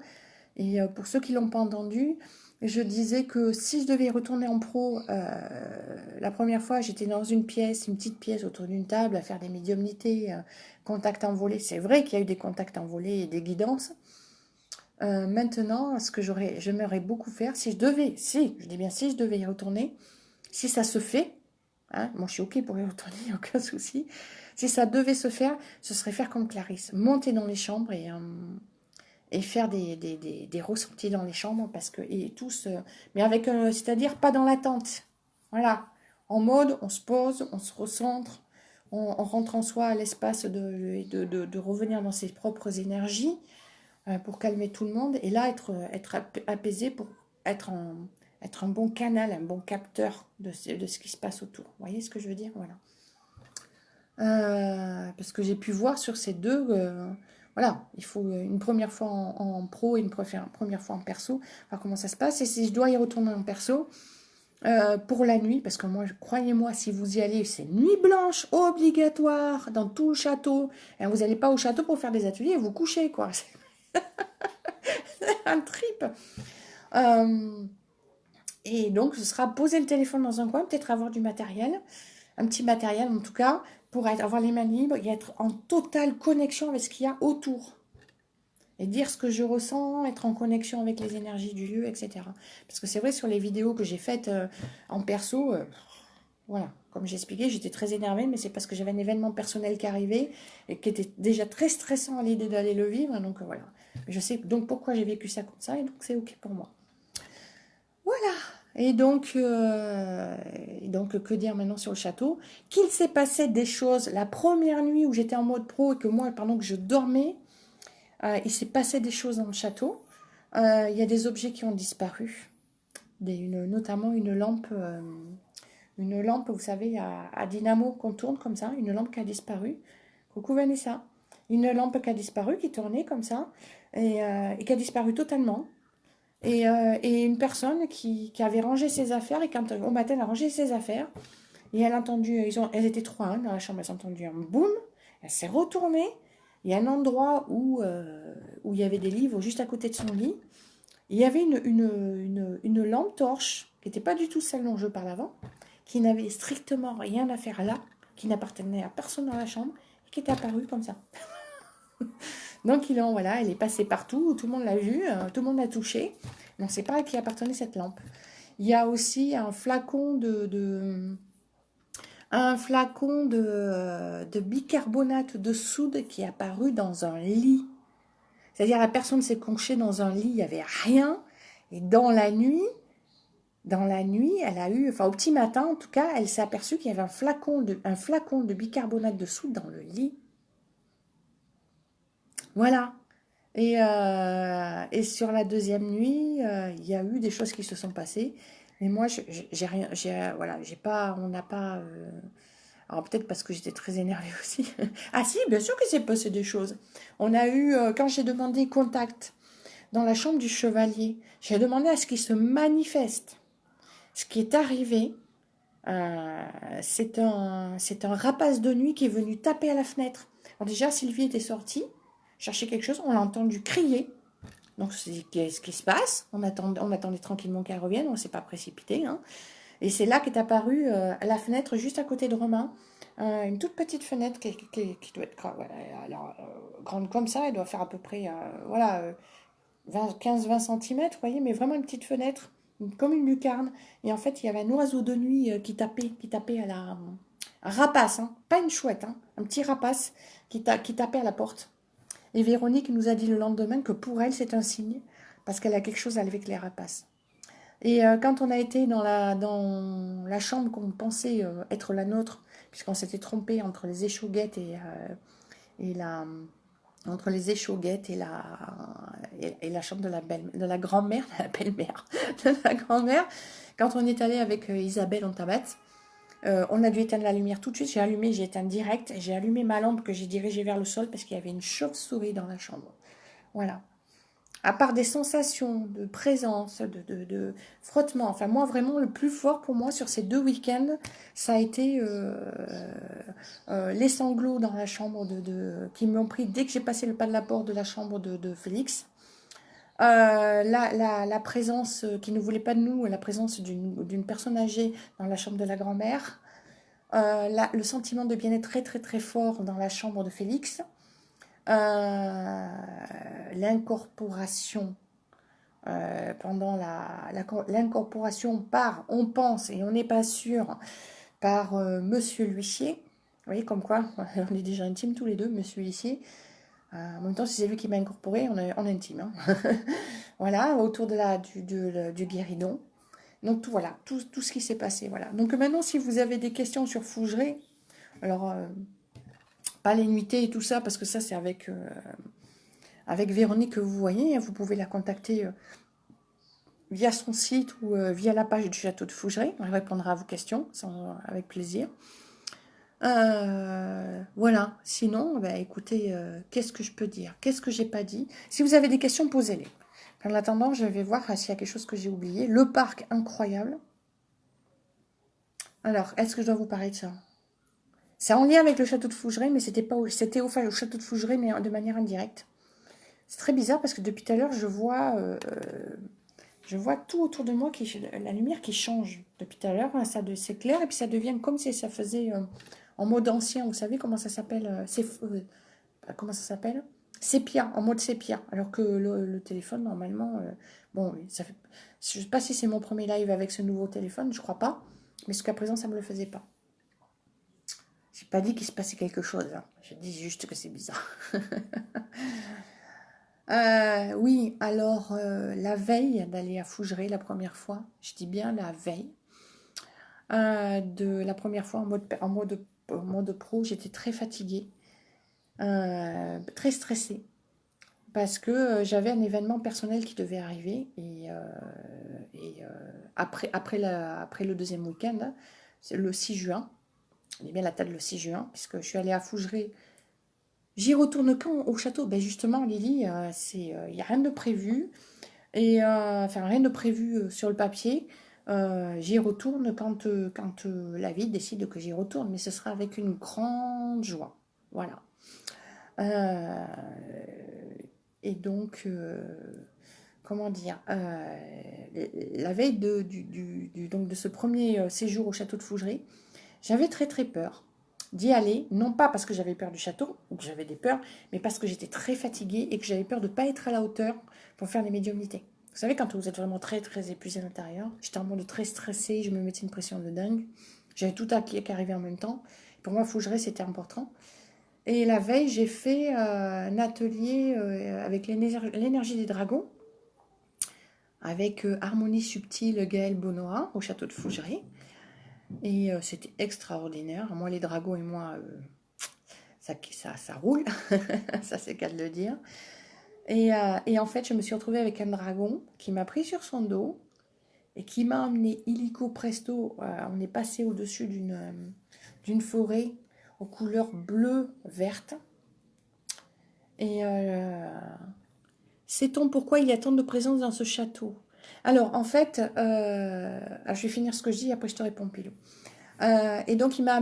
Et pour ceux qui ne l'ont pas entendu, je disais que si je devais y retourner en pro, la première fois, j'étais dans une petite pièce autour d'une table, à faire des médiumnités, contacts envolés. C'est vrai qu'il y a eu des contacts envolés et des guidances. Maintenant, ce que j'aimerais beaucoup faire, je dis bien si je devais y retourner, si ça se fait, hein, moi je suis ok pour y retourner, il n'y a aucun souci. Si ça devait se faire, ce serait faire comme Clarisse, monter dans les chambres et faire des ressentis dans les chambres, parce que, et tous, mais avec, c'est-à-dire pas dans l'attente. Voilà. En mode, on se pose, on se recentre, on rentre en soi à l'espace de revenir dans ses propres énergies pour calmer tout le monde, et là, être apaisé pour être, être un bon canal, un bon capteur de ce qui se passe autour. Vous voyez ce que je veux dire? Voilà. Parce que j'ai pu voir sur ces deux, voilà, il faut une première fois en pro et une première fois en perso, voir comment ça se passe. Et si je dois y retourner en perso, pour la nuit, parce que moi, croyez-moi, si vous y allez, c'est nuit blanche obligatoire dans tout le château. Et vous n'allez pas au château pour faire des ateliers et vous couchez, quoi. C'est un trip. Euh, et donc, ce sera poser le téléphone dans un coin, peut-être avoir du matériel, un petit matériel en tout cas, pour avoir les mains libres et être en totale connexion avec ce qu'il y a autour. Et dire ce que je ressens, être en connexion avec les énergies du lieu, etc. Parce que c'est vrai, sur les vidéos que j'ai faites en perso, voilà, comme j'ai expliqué, j'étais très énervée, mais c'est parce que j'avais un événement personnel qui arrivait et qui était déjà très stressant à l'idée d'aller le vivre. Donc voilà. Je sais donc pourquoi j'ai vécu ça comme ça, et donc c'est ok pour moi. Voilà. Et donc, que dire maintenant sur le château? Qu'il s'est passé des choses la première nuit où j'étais en mode pro et que moi, pendant que je dormais, il s'est passé des choses dans le château. Il y a des objets qui ont disparu, notamment une lampe, vous savez, à dynamo qu'on tourne comme ça, une lampe qui a disparu. Coucou Vanessa. Une lampe qui a disparu, qui tournait comme ça, et qui a disparu totalement. Et une personne qui avait rangé ses affaires, et quand au matin elle a rangé ses affaires, et elle a entendu, elles étaient trois dans la chambre, elles ont entendu un boum, elle s'est retournée, il y a un endroit où il y avait des livres juste à côté de son lit, il y avait une lampe torche, qui n'était pas du tout celle dont je parle avant, qui n'avait strictement rien à faire là, qui n'appartenait à personne dans la chambre, et qui est apparue comme ça. Donc voilà, elle est passée partout, tout le monde l'a vue, tout le monde l'a touché. On ne sait pas à qui appartenait cette lampe. Il y a aussi un flacon de bicarbonate de soude qui est apparu dans un lit. C'est-à-dire la personne s'est couchée dans un lit, il n'y avait rien. Et dans la nuit, elle a eu, enfin au petit matin en tout cas, elle s'est aperçue qu'il y avait un flacon de bicarbonate de soude dans le lit. Voilà. Et sur la deuxième nuit, il y a eu des choses qui se sont passées. Mais moi, j'ai rien, voilà, j'ai pas, on n'a pas. Alors peut-être parce que j'étais très énervée aussi. Ah si, bien sûr que s'est passé des choses. On a eu, quand j'ai demandé contact dans la chambre du chevalier, j'ai demandé à ce qu'il se manifeste. Ce qui est arrivé, c'est un rapace de nuit qui est venu taper à la fenêtre. Alors déjà, Sylvie était sortie, chercher quelque chose, on l'a entendu crier. Donc, c'est qu'est-ce qui se passe? On attendait tranquillement qu'elle revienne, on ne s'est pas précipité. Hein. Et c'est là qu'est apparue la fenêtre juste à côté de Romain. Une toute petite fenêtre qui doit être voilà, alors, grande comme ça, elle doit faire à peu près voilà, 15-20 cm, vous voyez, mais vraiment une petite fenêtre, comme une lucarne. Et en fait, il y avait un oiseau de nuit qui tapait à la... Un rapace, hein, pas une chouette, hein, un petit rapace qui tapait à la porte. Et Véronique nous a dit le lendemain que pour elle, c'est un signe, parce qu'elle a quelque chose avec les rapaces. Et quand on a été dans la chambre qu'on pensait être la nôtre, puisqu'on s'était trompé entre les échauguettes et la entre les échauguettes et la chambre de la grand-mère, de la belle-mère, de la grand-mère, quand on est allé avec Isabelle en tabac, on a dû éteindre la lumière tout de suite. J'ai éteint direct, j'ai allumé ma lampe que j'ai dirigée vers le sol parce qu'il y avait une chauve-souris dans la chambre. Voilà. À part des sensations de présence, de frottement. Enfin, moi, vraiment, le plus fort pour moi sur ces 2 week-ends, ça a été les sanglots dans la chambre qui m'ont pris dès que j'ai passé le pas de la porte de la chambre de Félix. La présence qui ne voulait pas de nous, la présence d'une personne âgée dans la chambre de la grand-mère. Le sentiment de bien-être très, très, très fort dans la chambre de Félix. L'incorporation pendant l'incorporation par, on pense et on n'est pas sûr, par Monsieur l'huissier. Vous voyez, comme quoi, on est déjà intimes tous les deux, Monsieur l'huissier. En même temps, si c'est lui qui m'a incorporé, on est intime. Hein. Voilà, autour du guéridon. Donc, voilà, tout ce qui s'est passé. Voilà. Donc, maintenant, si vous avez des questions sur Fougeray, alors, pas les nuitées et tout ça, parce que ça, c'est avec Véronique que vous voyez. Vous pouvez la contacter via son site ou via la page du château de Fougeray. Elle répondra à vos questions avec plaisir. Voilà. Sinon, bah, écoutez, qu'est-ce que je peux dire? Qu'est-ce que j'ai pas dit? Si vous avez des questions, posez-les. En attendant, je vais voir s'il y a quelque chose que j'ai oublié. Le parc, incroyable. Alors, est-ce que je dois vous parler de ça? C'est en lien avec le château de Fougeray, mais c'était au château de Fougeray, mais de manière indirecte. C'est très bizarre parce que depuis tout à l'heure, je vois tout autour de moi, la lumière qui change. Depuis tout à l'heure, c'est clair, et puis ça devient comme si ça faisait en mode ancien. Vous savez comment ça s'appelle comment ça s'appelle? Sépia, en mode sépia. Alors que le téléphone, normalement, bon, ça fait, je ne sais pas si c'est mon premier live avec ce nouveau téléphone, je crois pas. Mais jusqu'à présent, ça ne me le faisait pas. J'ai pas dit qu'il se passait quelque chose. Hein. Je dis juste que c'est bizarre. Oui, alors la veille d'aller à Fougeray la première fois, je dis bien la veille, de la première fois en mode pro, j'étais très fatiguée, très stressée, parce que j'avais un événement personnel qui devait arriver, et après le deuxième week-end, hein, c'est le 6 juin, on est bien la date le 6 juin, puisque je suis allée à Fougeray. J'y retourne quand au château? Ben justement, Lily, il n'y a rien de prévu. Et enfin, rien de prévu sur le papier. J'y retourne quand la vie décide que j'y retourne, mais ce sera avec une grande joie. Voilà. Euh, et donc, comment dire, la veille donc de ce premier séjour au château de Fougeray, j'avais très très peur d'y aller, non pas parce que j'avais peur du château, ou que j'avais des peurs, mais parce que j'étais très fatiguée et que j'avais peur de ne pas être à la hauteur pour faire les médiumnités. Vous savez, quand vous êtes vraiment très très épuisé à l'intérieur, j'étais en mode très stressée, je me mettais une pression de dingue, j'avais tout qui arrivait en même temps. Pour moi, Fougeray, c'était important. Et la veille, j'ai fait un atelier avec l'énergie des dragons, avec Harmonie Subtile Gaël Bonoa au château de Fougeray. Et c'était extraordinaire. Moi, les dragons et moi, ça roule. Ça, c'est qu'à le dire. Et en fait, je me suis retrouvée avec un dragon qui m'a pris sur son dos et qui m'a emmené illico presto. On est passé au-dessus d'une forêt aux couleurs bleues, vertes. Et sait-on pourquoi il y a tant de présence dans ce château? Alors, en fait, je vais finir ce que je dis, après je te réponds, Pilou. Et donc, il m'a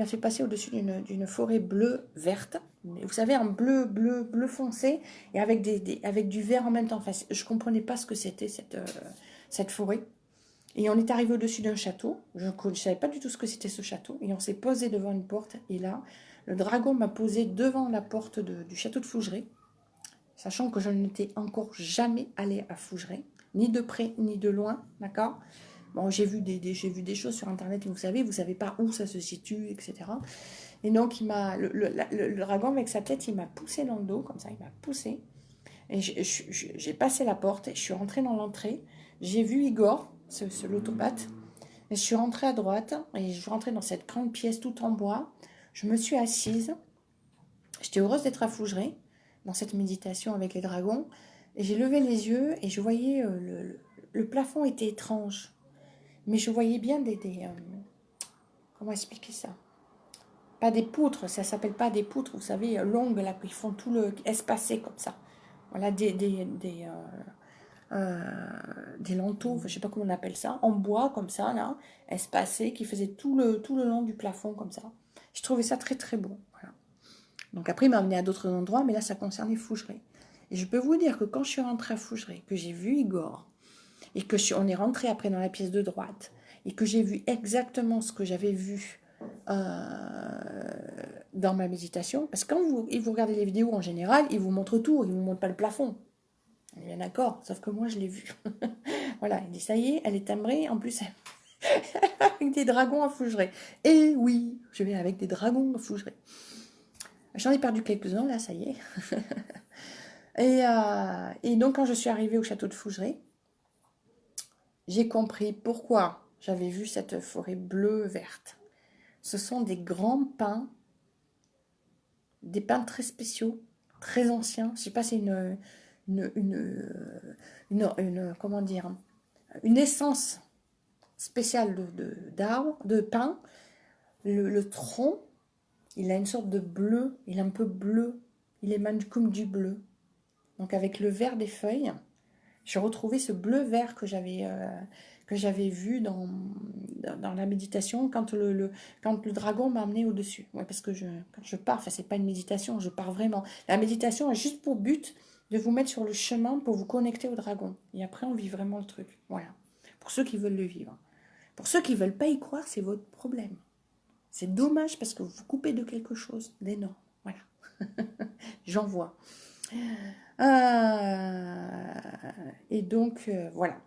fait passer au-dessus d'une forêt bleue verte. Mais vous savez, un bleu foncé et avec avec du vert en même temps. Enfin, je comprenais pas ce que c'était cette forêt. Et on est arrivé au-dessus d'un château. Je ne savais pas du tout ce que c'était ce château. Et on s'est posé devant une porte. Et là, le dragon m'a posé devant la porte du château de Fougeray, sachant que je n'étais encore jamais allée à Fougeray, ni de près ni de loin, d'accord. Bon, j'ai vu des choses sur Internet, vous savez pas où ça se situe, etc. Et donc, le dragon, avec sa tête, il m'a poussé dans le dos, comme ça, il m'a poussé. Et j'ai passé la porte, et je suis rentrée dans l'entrée. J'ai vu Igor, l'autopathe. Et je suis rentrée à droite, et je suis rentrée dans cette grande pièce toute en bois. Je me suis assise. J'étais heureuse d'être à Fougeray, dans cette méditation avec les dragons. Et j'ai levé les yeux, et je voyais, le plafond était étrange. Mais je voyais bien comment expliquer ça? Pas des poutres, ça s'appelle pas des poutres, vous savez, longues, là, qui font tout le espacé comme ça. Voilà, des linteaux, je sais pas comment on appelle ça, en bois comme ça, là, espacés, qui faisaient tout le long du plafond comme ça. Je trouvais ça très très beau. Voilà. Donc après, il m'a amené à d'autres endroits, mais là, ça concernait Fougeray. Et je peux vous dire que quand je suis rentrée à Fougeray, que j'ai vu Igor, et on est rentré après dans la pièce de droite, et que j'ai vu exactement ce que j'avais vu dans ma méditation, parce que quand vous regardez les vidéos en général, ils vous montrent tout, ils ne vous montrent pas le plafond. On est bien d'accord, sauf que moi je l'ai vu. Voilà, il dit ça y est, elle est timbrée, en plus avec des dragons à Fougeray. Et oui, je vais avec des dragons à Fougeray. J'en ai perdu quelques-uns là, ça y est. Et donc quand je suis arrivée au château de Fougeray, j'ai compris pourquoi j'avais vu cette forêt bleue-verte. Ce sont des grands pins, des pins très spéciaux, très anciens. Je sais pas, c'est comment dire, une essence spéciale d'arbres, de pins. Le tronc, il a une sorte de bleu, il est un peu bleu, il émane comme du bleu. Donc avec le vert des feuilles, j'ai retrouvé ce bleu-vert que j'avais vu dans la méditation quand le dragon m'a amené au-dessus. Ouais, parce que quand je pars, enfin c'est pas une méditation, je pars vraiment. La méditation a juste pour but de vous mettre sur le chemin pour vous connecter au dragon. Et après, on vit vraiment le truc. Voilà. Pour ceux qui veulent le vivre. Pour ceux qui ne veulent pas y croire, c'est votre problème. C'est dommage parce que vous vous coupez de quelque chose d'énorme. Voilà. J'en vois. Et donc, voilà,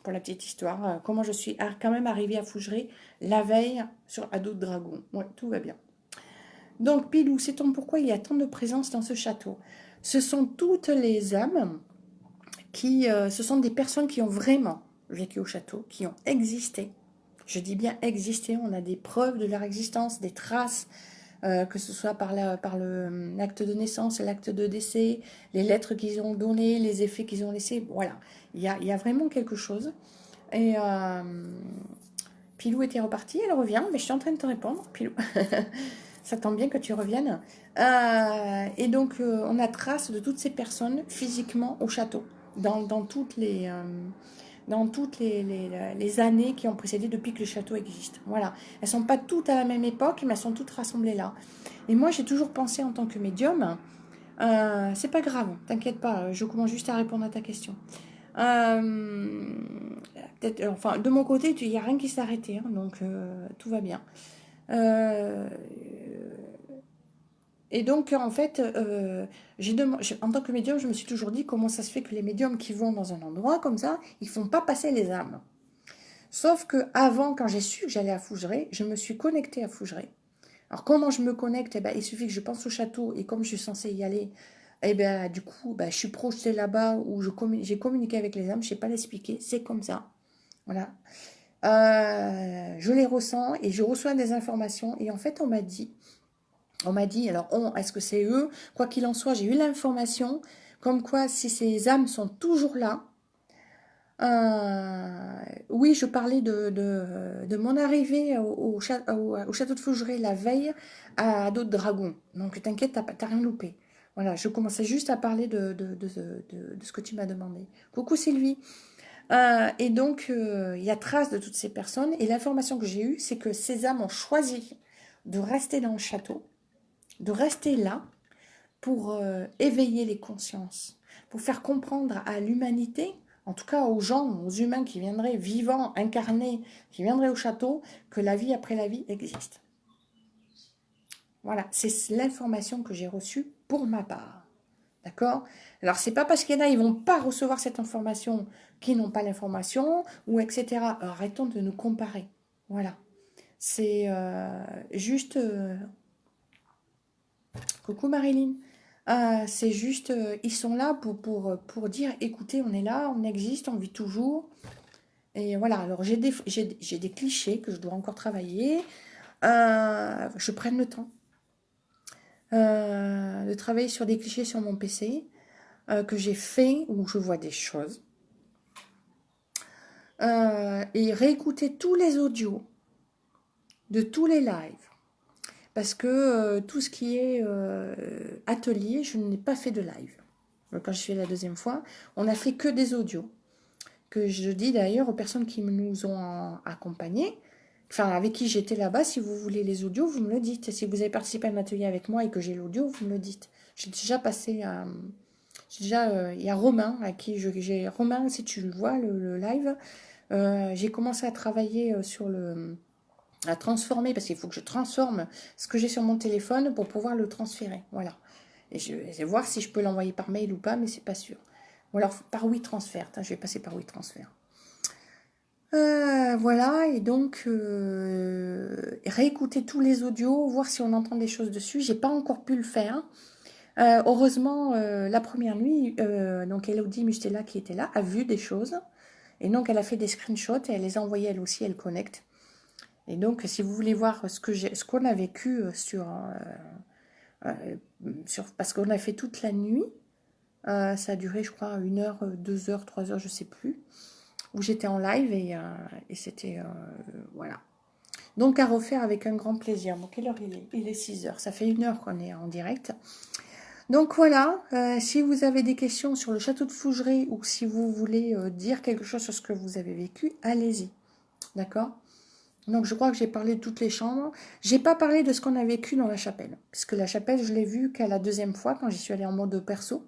pour la petite histoire, comment je suis quand même arrivée à Fougeray la veille à dos de dragon. Ouais, tout va bien. Donc, Pilou, sait-on pourquoi il y a tant de présence dans ce château? Ce sont toutes les âmes ce sont des personnes qui ont vraiment vécu au château, qui ont existé. Je dis bien existé, on a des preuves de leur existence, des traces, que ce soit par l'acte de naissance, l'acte de décès, les lettres qu'ils ont données, les effets qu'ils ont laissés. Voilà, il y a vraiment quelque chose. Et Pilou était reparti, elle revient, mais je suis en train de te répondre, Pilou. Ça tombe bien que tu reviennes. Et donc, on a trace de toutes ces personnes physiquement au château, dans toutes les années qui ont précédé depuis que le château existe. Voilà. Elles ne sont pas toutes à la même époque, mais elles sont toutes rassemblées là. Et moi, j'ai toujours pensé en tant que médium, c'est pas grave, t'inquiète pas, je commence juste à répondre à ta question. Enfin, de mon côté, il n'y a rien qui s'est arrêté, hein, donc tout va bien. Et donc, en fait, en tant que médium, je me suis toujours dit comment ça se fait que les médiums qui vont dans un endroit comme ça, ils font pas passer les âmes. Sauf que avant, quand j'ai su que j'allais à Fougeray, je me suis connectée à Fougeray. Alors, comment je me connecte? Eh ben, il suffit que je pense au château, et comme je suis censée y aller, eh ben, du coup, ben, je suis projetée là-bas, où j'ai communiqué avec les âmes, je ne sais pas l'expliquer, c'est comme ça. Voilà. Je les ressens, et je reçois des informations, et en fait, on m'a dit, alors est-ce que c'est eux? Quoi qu'il en soit, j'ai eu l'information comme quoi si ces âmes sont toujours là, Oui, je parlais de mon arrivée au château de Fougeray la veille à dos de Dragon. Donc t'inquiète, t'as rien loupé. Voilà, je commençais juste à parler de ce que tu m'as demandé. Coucou Sylvie. Et donc, il y a trace de toutes ces personnes. Et l'information que j'ai eue, c'est que ces âmes ont choisi de rester dans le château, de rester là pour éveiller les consciences, pour faire comprendre à l'humanité, en tout cas aux gens, aux humains qui viendraient vivants, incarnés, qui viendraient au château, que la vie après la vie existe. Voilà, c'est l'information que j'ai reçue pour ma part. D'accord? Alors, c'est pas parce qu'il y en a, ils vont pas recevoir cette information qui n'ont pas l'information, ou etc. Alors, arrêtons de nous comparer. Voilà. C'est juste... coucou Marilyn. C'est juste, ils sont là pour dire, écoutez, on est là, on existe, on vit toujours. Et voilà, alors j'ai des clichés que je dois encore travailler. Je prenne le temps de travailler sur des clichés sur mon PC que j'ai fait, où je vois des choses. Et réécouter tous les audios de tous les lives. Parce que tout ce qui est atelier, je n'ai pas fait de live. Quand je suis la deuxième fois, on n'a fait que des audios. Que je dis d'ailleurs aux personnes qui nous ont accompagnés, enfin avec qui j'étais là-bas, si vous voulez les audios, vous me le dites. Si vous avez participé à un atelier avec moi et que j'ai l'audio, vous me le dites. J'ai déjà passé à... il y a Romain, à qui j'ai... Romain, si tu le vois, le live, j'ai commencé à travailler sur le... à transformer, parce qu'il faut que je transforme ce que j'ai sur mon téléphone pour pouvoir le transférer. Voilà. Et je vais voir si je peux l'envoyer par mail ou pas, mais c'est pas sûr. Ou alors par WeTransfer. Je vais passer par WeTransfer. Voilà, et donc réécouter tous les audios, voir si on entend des choses dessus. J'ai pas encore pu le faire. Heureusement, la première nuit, donc Elodie Mustela qui était là a vu des choses. Et donc elle a fait des screenshots et elle les a envoyés elle aussi, elle connecte. Et donc si vous voulez voir ce qu'on a vécu parce qu'on a fait toute la nuit, ça a duré je crois 1 heure, 2 heures, 3 heures, je sais plus, où j'étais en live et c'était voilà. Donc à refaire avec un grand plaisir. Bon, quelle heure il est? Il est 6 heures. Ça fait 1 heure qu'on est en direct. Donc voilà, si vous avez des questions sur le château de Fougeray ou si vous voulez dire quelque chose sur ce que vous avez vécu, allez-y. D'accord? Donc je crois que j'ai parlé de toutes les chambres. J'ai pas parlé de ce qu'on a vécu dans la chapelle. Puisque la chapelle, je l'ai vue qu'à la deuxième fois quand j'y suis allée en mode perso.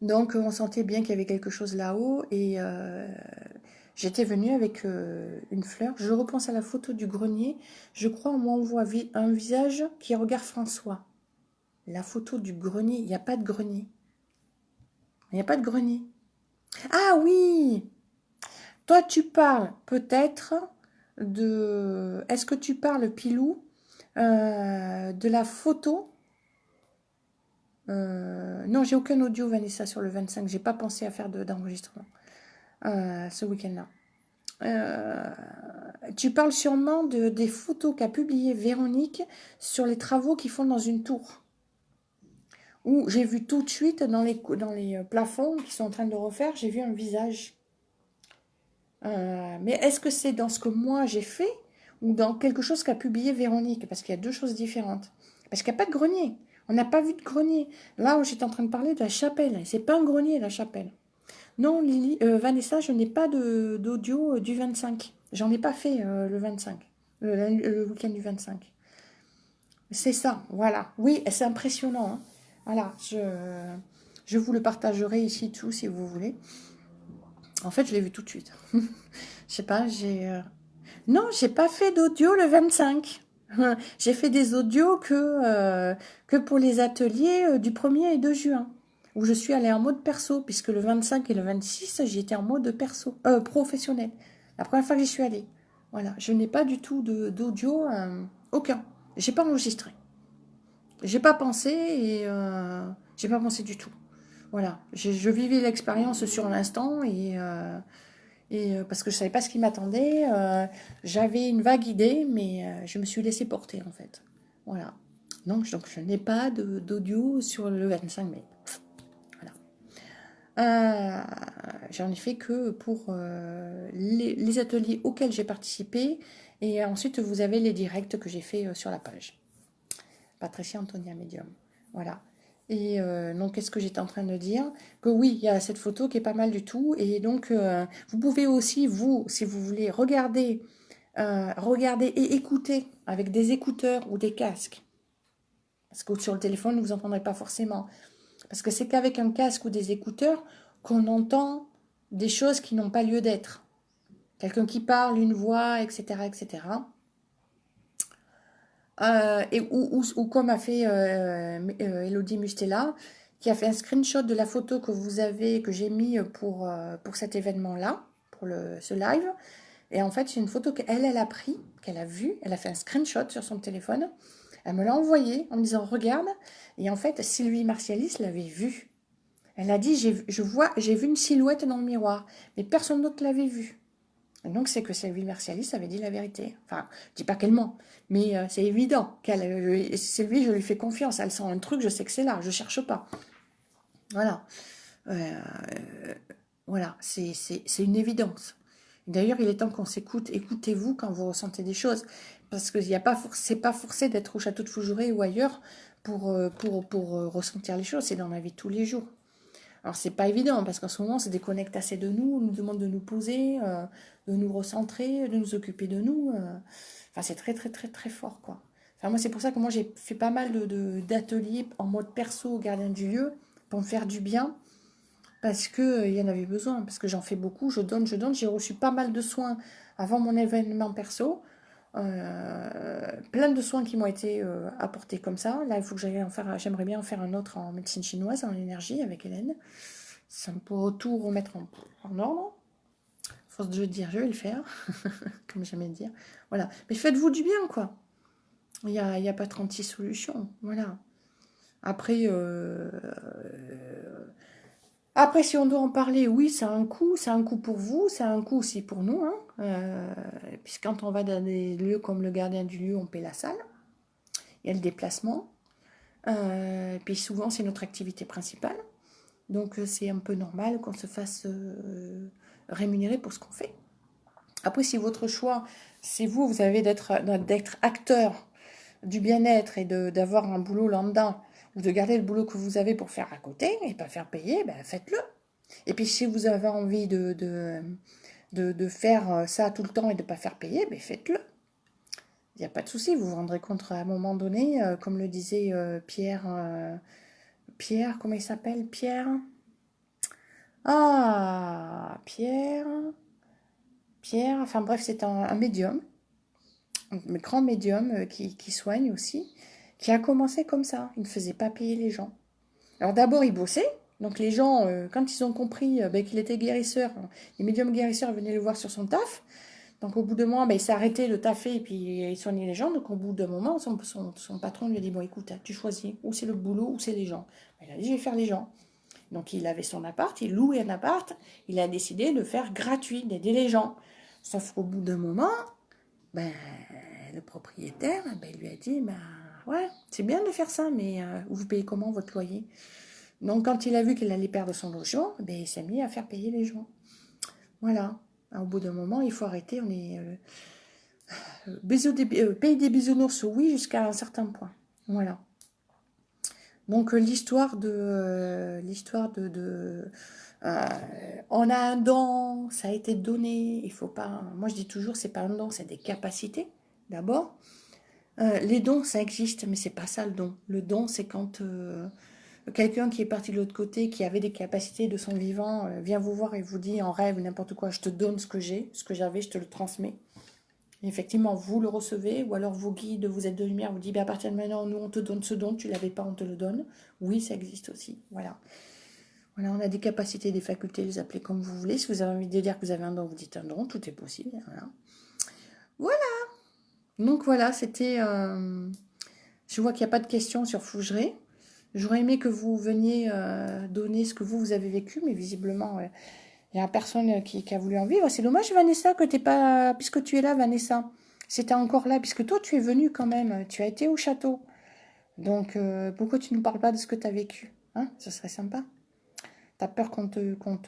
Donc on sentait bien qu'il y avait quelque chose là-haut et j'étais venue avec une fleur. Je repense à la photo du grenier. Je crois moi on voit un visage qui regarde François. La photo du grenier, il n'y a pas de grenier. Il n'y a pas de grenier. Ah oui! Toi tu parles peut-être de... Est-ce que tu parles, Pilou, de la photo non, j'ai aucun audio, Vanessa, sur le 25. J'ai pas pensé à faire d'enregistrement ce week-end-là. Tu parles sûrement des photos qu'a publiées Véronique sur les travaux qu'ils font dans une tour. Où j'ai vu tout de suite dans les plafonds qu'ils sont en train de refaire, j'ai vu un visage. Mais est-ce que c'est dans ce que moi j'ai fait ou dans quelque chose qu'a publié Véronique? Parce qu'il y a deux choses différentes. Parce qu'il n'y a pas de grenier. On n'a pas vu de grenier. Là où j'étais en train de parler de la chapelle. C'est pas un grenier, la chapelle. Non, Lily, Vanessa, je n'ai pas d'audio du 25. J'en ai pas fait le 25. Le week-end du 25. C'est ça, voilà. Oui, c'est impressionnant. Hein. Voilà, je vous le partagerai ici tout si vous voulez. En fait, je l'ai vu tout de suite. Je sais pas, non, j'ai pas fait d'audio le 25. J'ai fait des audios que pour les ateliers du 1er et 2 juin, où je suis allée en mode perso, puisque le 25 et le 26, j'étais en mode perso, professionnel. La première fois que j'y suis allée. Voilà, je n'ai pas du tout d'audio, aucun. J'ai pas enregistré. J'ai pas pensé et j'ai pas pensé du tout. Voilà, je vivais l'expérience sur l'instant et parce que je savais pas ce qui m'attendait, j'avais une vague idée, mais je me suis laissée porter en fait. Voilà. Donc je n'ai pas d'audio sur le 25 mai. Voilà. Euh, J'en ai fait que pour les ateliers auxquels j'ai participé. Et ensuite, vous avez les directs que j'ai fait sur la page. Patricia Antonia Medium. Voilà. Et donc, qu'est-ce que j'étais en train de dire? Que oui, il y a cette photo qui est pas mal du tout. Et donc, vous pouvez aussi, vous, si vous voulez, regarder et écouter avec des écouteurs ou des casques. Parce que sur le téléphone, vous n'entendrez pas forcément. Parce que c'est qu'avec un casque ou des écouteurs qu'on entend des choses qui n'ont pas lieu d'être. Quelqu'un qui parle, une voix, etc. etc. Ou comme a fait Elodie Mustela, qui a fait un screenshot de la photo que vous avez, que j'ai mis pour cet événement-là, pour ce live. Et en fait, c'est une photo qu'elle a pris, qu'elle a vue, elle a fait un screenshot sur son téléphone. Elle me l'a envoyé en me disant regarde. Et en fait, Sylvie Martialis l'avait vue. Elle a dit j'ai vu une silhouette dans le miroir, mais personne d'autre l'avait vue. Et donc c'est que Sylvie Martialis avait dit la vérité. Enfin, je dis pas qu'elle ment, mais c'est évident qu'elle. Sylvie, je lui fais confiance. Elle sent un truc, je sais que c'est là, je cherche pas. Voilà. Euh, voilà, c'est une évidence. D'ailleurs, il est temps qu'on s'écoute. Écoutez-vous quand vous ressentez des choses. Parce que c'est pas forcé d'être au château de Fougeray ou ailleurs pour ressentir les choses. C'est dans la vie de tous les jours. Alors, c'est pas évident parce qu'en ce moment, on se déconnecte assez de nous. On nous demande de nous poser, de nous recentrer, de nous occuper de nous. Enfin, c'est très, très, très, très fort, quoi. Enfin, moi, c'est pour ça que moi, j'ai fait pas mal d'ateliers en mode perso au gardien du lieu pour me faire du bien. Parce que il y en avait besoin, parce que j'en fais beaucoup, je donne, je donne. J'ai reçu pas mal de soins avant mon événement perso. Plein de soins qui m'ont été apportés comme ça. Là, il faut que j'aille en faire, j'aimerais bien en faire un autre en médecine chinoise, en énergie, avec Hélène. Ça me peut tout remettre en ordre. Force de dire, je vais le faire, comme j'aimais dire. Voilà. Mais faites-vous du bien, quoi. Il y a pas 36 solutions. Voilà. Après, Après, si on doit en parler, oui, ça a un coût. Ça a un coût pour vous, ça a un coût aussi pour nous. Hein. Puisque quand on va dans des lieux comme le gardien du lieu, on paie la salle. Il y a le déplacement. Puis souvent, c'est notre activité principale. Donc, c'est un peu normal qu'on se fasse rémunérer pour ce qu'on fait. Après, si votre choix, c'est vous, vous avez d'être acteur du bien-être et d'avoir un boulot lambda, ou de garder le boulot que vous avez pour faire à côté et pas faire payer, ben faites-le. Et puis si vous avez envie de faire ça tout le temps et de ne pas faire payer, ben faites-le. Il n'y a pas de souci, vous vous rendrez compte à un moment donné, comme le disait Pierre, comment il s'appelle Pierre. Ah, Pierre, enfin bref, c'est un médium, un grand médium qui soigne aussi, qui a commencé comme ça, il ne faisait pas payer les gens. Alors d'abord, il bossait. Donc les gens, quand ils ont compris ben, qu'il était guérisseur, les médiums guérisseurs venaient le voir sur son taf. Donc au bout de moment, ben, il s'est arrêté de taffer et puis il soignait les gens. Donc au bout d'un moment, son patron lui a dit, bon écoute, tu choisis, ou c'est le boulot ou c'est les gens. Ben, il a dit, je vais faire les gens. Donc il avait son appart, il louait un appart, il a décidé de faire gratuit, d'aider les gens. Sauf qu'au bout d'un moment, ben, le propriétaire ben, il lui a dit, ben, ouais, c'est bien de faire ça, mais vous payez comment votre loyer? Donc, quand il a vu qu'il allait perdre son logement, ben, il s'est mis à faire payer les gens. Voilà. Au bout d'un moment, il faut arrêter. On est payer des bisounours, oui, jusqu'à un certain point. Voilà. Donc, euh, on a un don, ça a été donné. Il faut pas. Moi, je dis toujours, c'est pas un don, c'est des capacités. D'abord, les dons, ça existe, mais c'est pas ça le don. Le don, c'est quand quelqu'un qui est parti de l'autre côté, qui avait des capacités de son vivant, vient vous voir et vous dit en rêve n'importe quoi, je te donne ce que j'ai, ce que j'avais, je te le transmets. Et effectivement, vous le recevez, ou alors vos guides, vous êtes de lumière, vous dites, à partir de maintenant, nous, on te donne ce don, tu l'avais pas, on te le donne. Oui, ça existe aussi. Voilà. Voilà, on a des capacités, des facultés, les appelez comme vous voulez. Si vous avez envie de dire que vous avez un don, vous dites un don, tout est possible. Voilà. Voilà. Donc voilà, c'était... je vois qu'il n'y a pas de questions sur Fougeray. J'aurais aimé que vous veniez donner ce que vous avez vécu, mais visiblement, il n'y a personne qui a voulu en vivre. C'est dommage, Vanessa, que t'es pas... Puisque tu es là, Vanessa. C'était encore là, puisque toi, tu es venue quand même. Tu as été au château. Donc, pourquoi tu ne nous parles pas de ce que tu as vécu? Hein? Ce serait sympa. T'as peur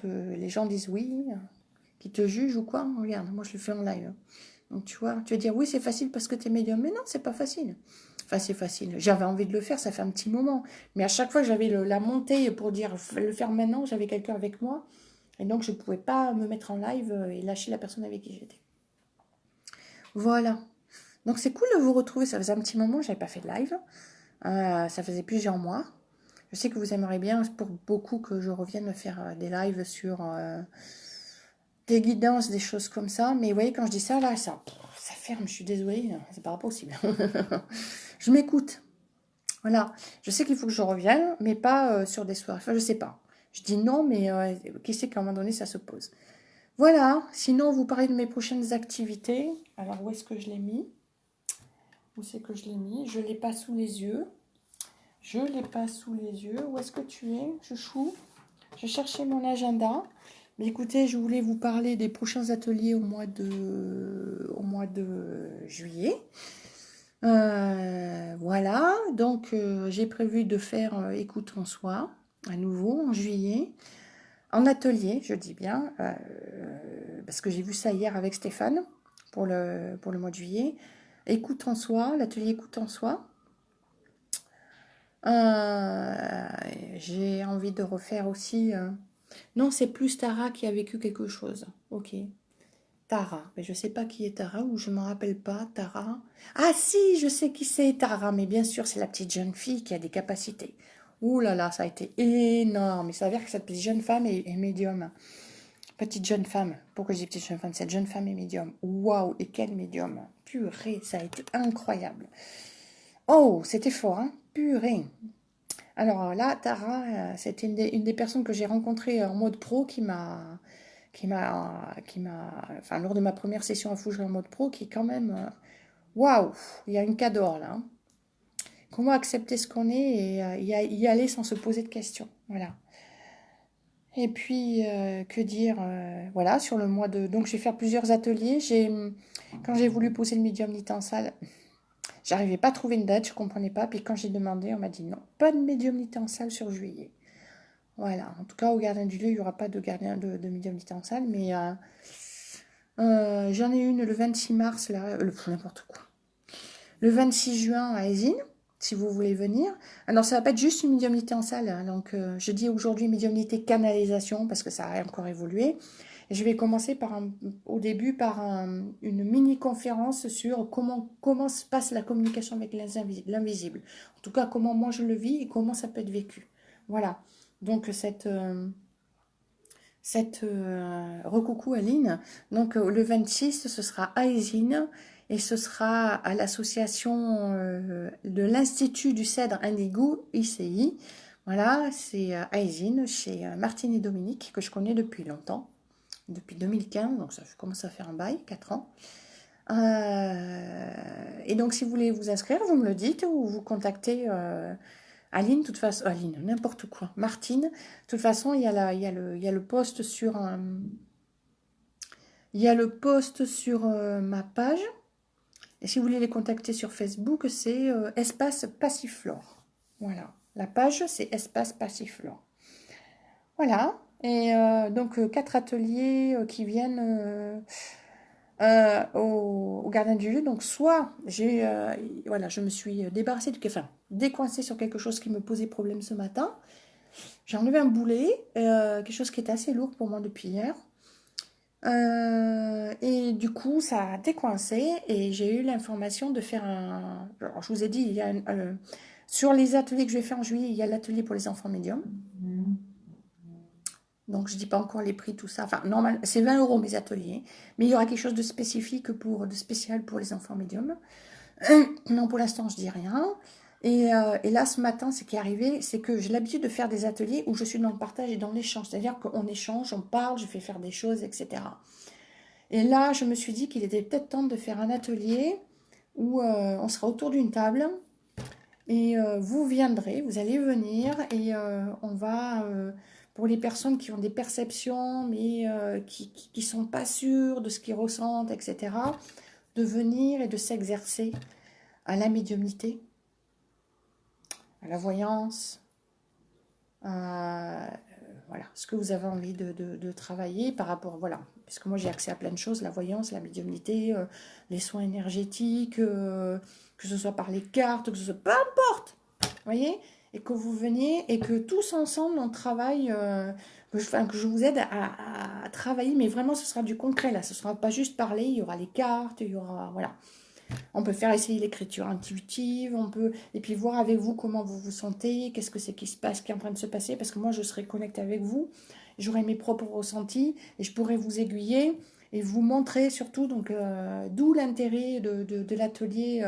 les gens disent oui, qu'ils te jugent ou quoi? Regarde, moi je le fais en live. Donc tu vois, tu vas dire oui, c'est facile parce que tu es médium. Mais non, c'est pas facile. Enfin, c'est facile. J'avais envie de le faire, ça fait un petit moment. Mais à chaque fois, j'avais la montée pour dire le faire maintenant, j'avais quelqu'un avec moi. Et donc, je ne pouvais pas me mettre en live et lâcher la personne avec qui j'étais. Voilà. Donc, c'est cool de vous retrouver. Ça faisait un petit moment, je n'avais pas fait de live. Ça faisait plusieurs mois. Je sais que vous aimeriez bien, pour beaucoup, que je revienne faire des lives sur des guidances, des choses comme ça. Mais vous voyez, quand je dis ça, là, ça ferme. Je suis désolée, c'est pas possible. Je m'écoute. Voilà. Je sais qu'il faut que je revienne, mais pas sur des soirées. Enfin, je sais pas. Je dis non, mais qui sait qu'à un moment donné, ça se pose. Voilà. Sinon, vous parlez de mes prochaines activités. Alors, où est-ce que je l'ai mis? Où c'est que je l'ai mis? Je ne l'ai pas sous les yeux. Je ne l'ai pas sous les yeux. Où est-ce que tu es, chouchou? Je cherchais mon agenda. Mais écoutez, je voulais vous parler des prochains ateliers au mois de juillet. Voilà, donc j'ai prévu de faire Écoute en soi, à nouveau, en juillet, en atelier, je dis bien, parce que j'ai vu ça hier avec Stéphane, pour le mois de juillet. Écoute en soi, l'atelier Écoute en soi. J'ai envie de refaire aussi... Non, c'est plus Tara qui a vécu quelque chose. Ok. Tara, mais je ne sais pas qui est Tara ou je ne me rappelle pas. Tara. Ah si, je sais qui c'est Tara, mais bien sûr, c'est la petite jeune fille qui a des capacités. Ouh là là, ça a été énorme. Il s'avère que cette petite jeune femme est médium. Petite jeune femme. Pourquoi je dis petite jeune femme? Cette jeune femme est médium. Waouh, et quel médium. Purée, ça a été incroyable. Oh, c'était fort, hein? Purée. Alors là, Tara, c'était une des personnes que j'ai rencontrées en mode pro enfin, lors de ma première session à Fougeray en mode pro, qui est quand même, waouh, il y a une cador là. Hein. Comment accepter ce qu'on est et y aller sans se poser de questions. Voilà. Et puis, que dire, voilà, sur le mois de... Donc, je vais faire plusieurs ateliers. Quand j'ai voulu poser le médiumnité en salle, j'arrivais pas à trouver une date, je comprenais pas. Puis quand j'ai demandé, on m'a dit non, pas de médiumnité en salle sur juillet. Voilà, en tout cas, au gardien du lieu, il n'y aura pas de gardien de médiumnité en salle, mais j'en ai une le 26 mars, là, n'importe quoi. Le 26 juin à Esine, si vous voulez venir. Alors, ça va pas être juste une médiumnité en salle, hein, donc je dis aujourd'hui médiumnité canalisation, parce que ça a encore évolué. Et je vais commencer au début par une mini-conférence sur comment se passe la communication avec l'invisible. En tout cas, comment moi je le vis et comment ça peut être vécu. Voilà. Donc, recoucou Aline. Donc, le 26, ce sera à Esine et ce sera à l'association de l'Institut du Cèdre Indigo, ICI. Voilà, c'est à Esine, chez Martine et Dominique, que je connais depuis longtemps, depuis 2015, donc ça commence à faire un bail, 4 ans. Et donc, si vous voulez vous inscrire, vous me le dites ou vous contactez Aline, de toute façon, Aline, n'importe quoi. Martine, de toute façon, il y a le post sur ma page. Et si vous voulez les contacter sur Facebook, c'est Espace Passiflore. Voilà. La page, c'est Espace Passiflore. Voilà. Et donc, 4 ateliers qui viennent au gardien du lieu. Donc, soit voilà, je me suis débarrassée décoincée sur quelque chose qui me posait problème ce matin. J'ai enlevé un boulet, quelque chose qui était assez lourd pour moi depuis hier. Et du coup, ça a décoincé et j'ai eu l'information de faire un... Alors, je vous ai dit, sur les ateliers que je vais faire en juillet, il y a l'atelier pour les enfants médiums. Donc, je ne dis pas encore les prix, tout ça. Enfin, normal, c'est 20 € mes ateliers. Mais il y aura quelque chose de spécifique, de spécial pour les enfants médiums. Non, pour l'instant, je dis rien. Et là, ce matin, ce qui est arrivé, c'est que j'ai l'habitude de faire des ateliers où je suis dans le partage et dans l'échange. C'est-à-dire qu'on échange, on parle, je fais faire des choses, etc. Et là, je me suis dit qu'il était peut-être temps de faire un atelier où on sera autour d'une table et vous viendrez, vous allez venir et on va, pour les personnes qui ont des perceptions mais qui sont pas sûres de ce qu'ils ressentent, etc., de venir et de s'exercer à la médiumnité, à la voyance, voilà, voilà, ce que vous avez envie de travailler par rapport, voilà, puisque moi j'ai accès à plein de choses, la voyance, la médiumnité, les soins énergétiques, que ce soit par les cartes, que ce soit, peu importe, vous voyez, et que vous veniez et que tous ensemble on travaille, que je vous aide à travailler, mais vraiment ce sera du concret là, ce sera pas juste parler, il y aura les cartes, il y aura, voilà. On peut faire essayer l'écriture intuitive, on peut, et puis voir avec vous comment vous vous sentez, qu'est-ce que c'est qui se passe, qui est en train de se passer, parce que moi je serai connectée avec vous, j'aurai mes propres ressentis, et je pourrai vous aiguiller, et vous montrer surtout, donc d'où l'intérêt de l'atelier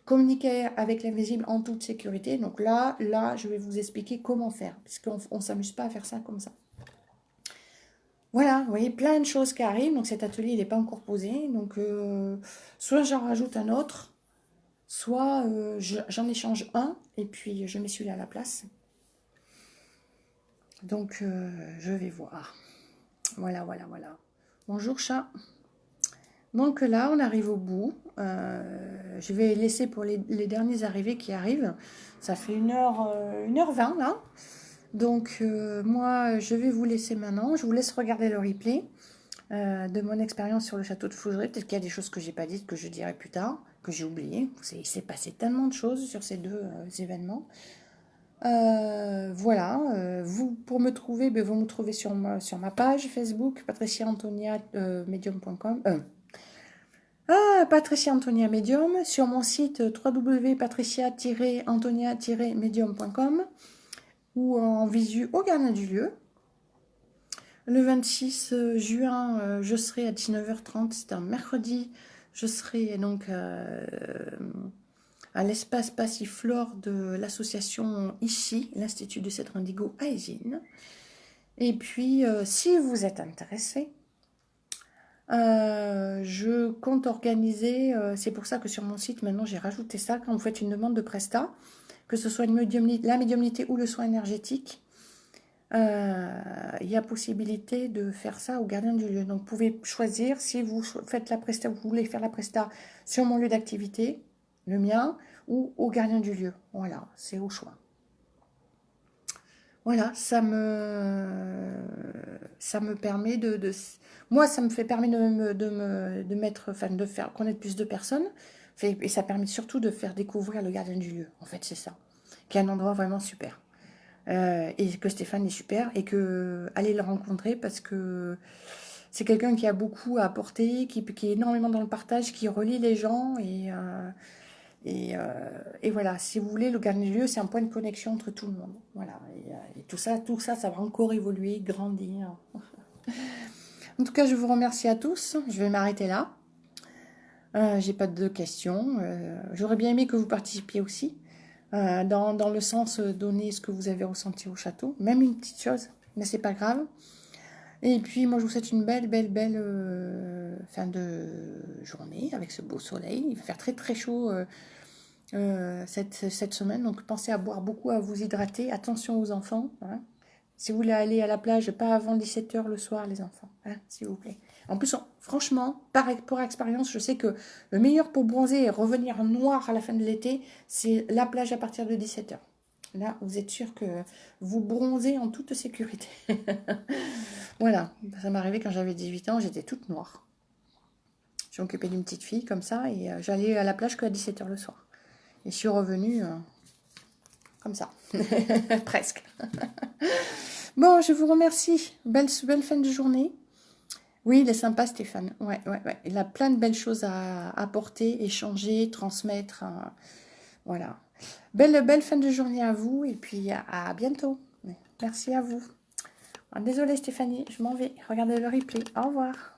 communiquer avec l'invisible en toute sécurité. Donc là, je vais vous expliquer comment faire, puisqu'on ne s'amuse pas à faire ça comme ça. Voilà, vous voyez, plein de choses qui arrivent. Donc cet atelier, il n'est pas encore posé. Donc soit j'en rajoute un autre, soit j'en échange un, et puis je mets celui-là à la place. Donc je vais voir. Voilà, voilà, voilà. Bonjour chat. Donc là, on arrive au bout. Je vais laisser pour les derniers arrivés qui arrivent. Ça fait 1h20 là. Donc moi, je vais vous laisser maintenant. Je vous laisse regarder le replay de mon expérience sur le château de Fougeray. Peut-être qu'il y a des choses que j'ai pas dites, que je dirai plus tard, que j'ai oubliées. Il s'est passé tellement de choses sur ces deux événements. Voilà, vous, pour me trouver, vous me trouvez sur ma page Facebook, patriciaantonia.medium.com. Patricia Antonia Medium, sur mon site www.patricia-antonia-medium.com ou en visu au Gardien du Lieu. Le 26 juin, je serai à 19h30, c'est un mercredi, je serai donc à l'espace Passiflore de l'association ICHI, l'Institut du Cèdre Indigo à Ésine. Et puis, si vous êtes intéressé, je compte organiser, c'est pour ça que sur mon site maintenant j'ai rajouté ça, quand vous faites une demande de prestat, que ce soit la médiumnité ou le soin énergétique, il y a possibilité de faire ça au Gardien du Lieu. Donc vous pouvez choisir si vous faites la presta, vous voulez faire la presta sur mon lieu d'activité, le mien, ou au Gardien du Lieu. Voilà, c'est au choix. Voilà, ça me permet moi, ça me fait permettre de mettre, enfin, de faire connaître plus de personnes, et ça permet surtout de faire découvrir le Gardien du Lieu. En fait, c'est ça, qui est un endroit vraiment super. Et que Stéphane est super, et que allez le rencontrer parce que c'est quelqu'un qui a beaucoup à apporter, qui est énormément dans le partage, qui relie les gens, et voilà, si vous voulez, le Gardien du Lieu, c'est un point de connexion entre tout le monde. Voilà, et tout ça, ça va encore évoluer, grandir. En tout cas, je vous remercie à tous. Je vais m'arrêter là. J'ai pas de questions. J'aurais bien aimé que vous participiez aussi, dans le sens donner ce que vous avez ressenti au château, même une petite chose, mais c'est pas grave. Et puis, moi, je vous souhaite une belle fin de journée avec ce beau soleil. Il va faire très très chaud cette semaine, donc pensez à boire beaucoup, à vous hydrater. Attention aux enfants, hein. Si vous voulez aller à la plage, pas avant 17h le soir, les enfants, hein, s'il vous plaît. En plus, franchement, pour expérience, je sais que le meilleur pour bronzer et revenir noir à la fin de l'été, c'est la plage à partir de 17h. Là, vous êtes sûr que vous bronzez en toute sécurité. Voilà, ça m'est arrivé quand j'avais 18 ans, j'étais toute noire. Je m'occupais d'une petite fille comme ça, et j'allais à la plage qu'à 17h le soir. Et je suis revenue comme ça, presque. Bon, je vous remercie. Belle fin de journée. Oui, il est sympa, Stéphane. Ouais. Il a plein de belles choses à apporter, échanger, transmettre. Voilà. Belle fin de journée à vous, et puis à bientôt. Merci à vous. Désolée, Stéphanie, je m'en vais. Regardez le replay. Au revoir.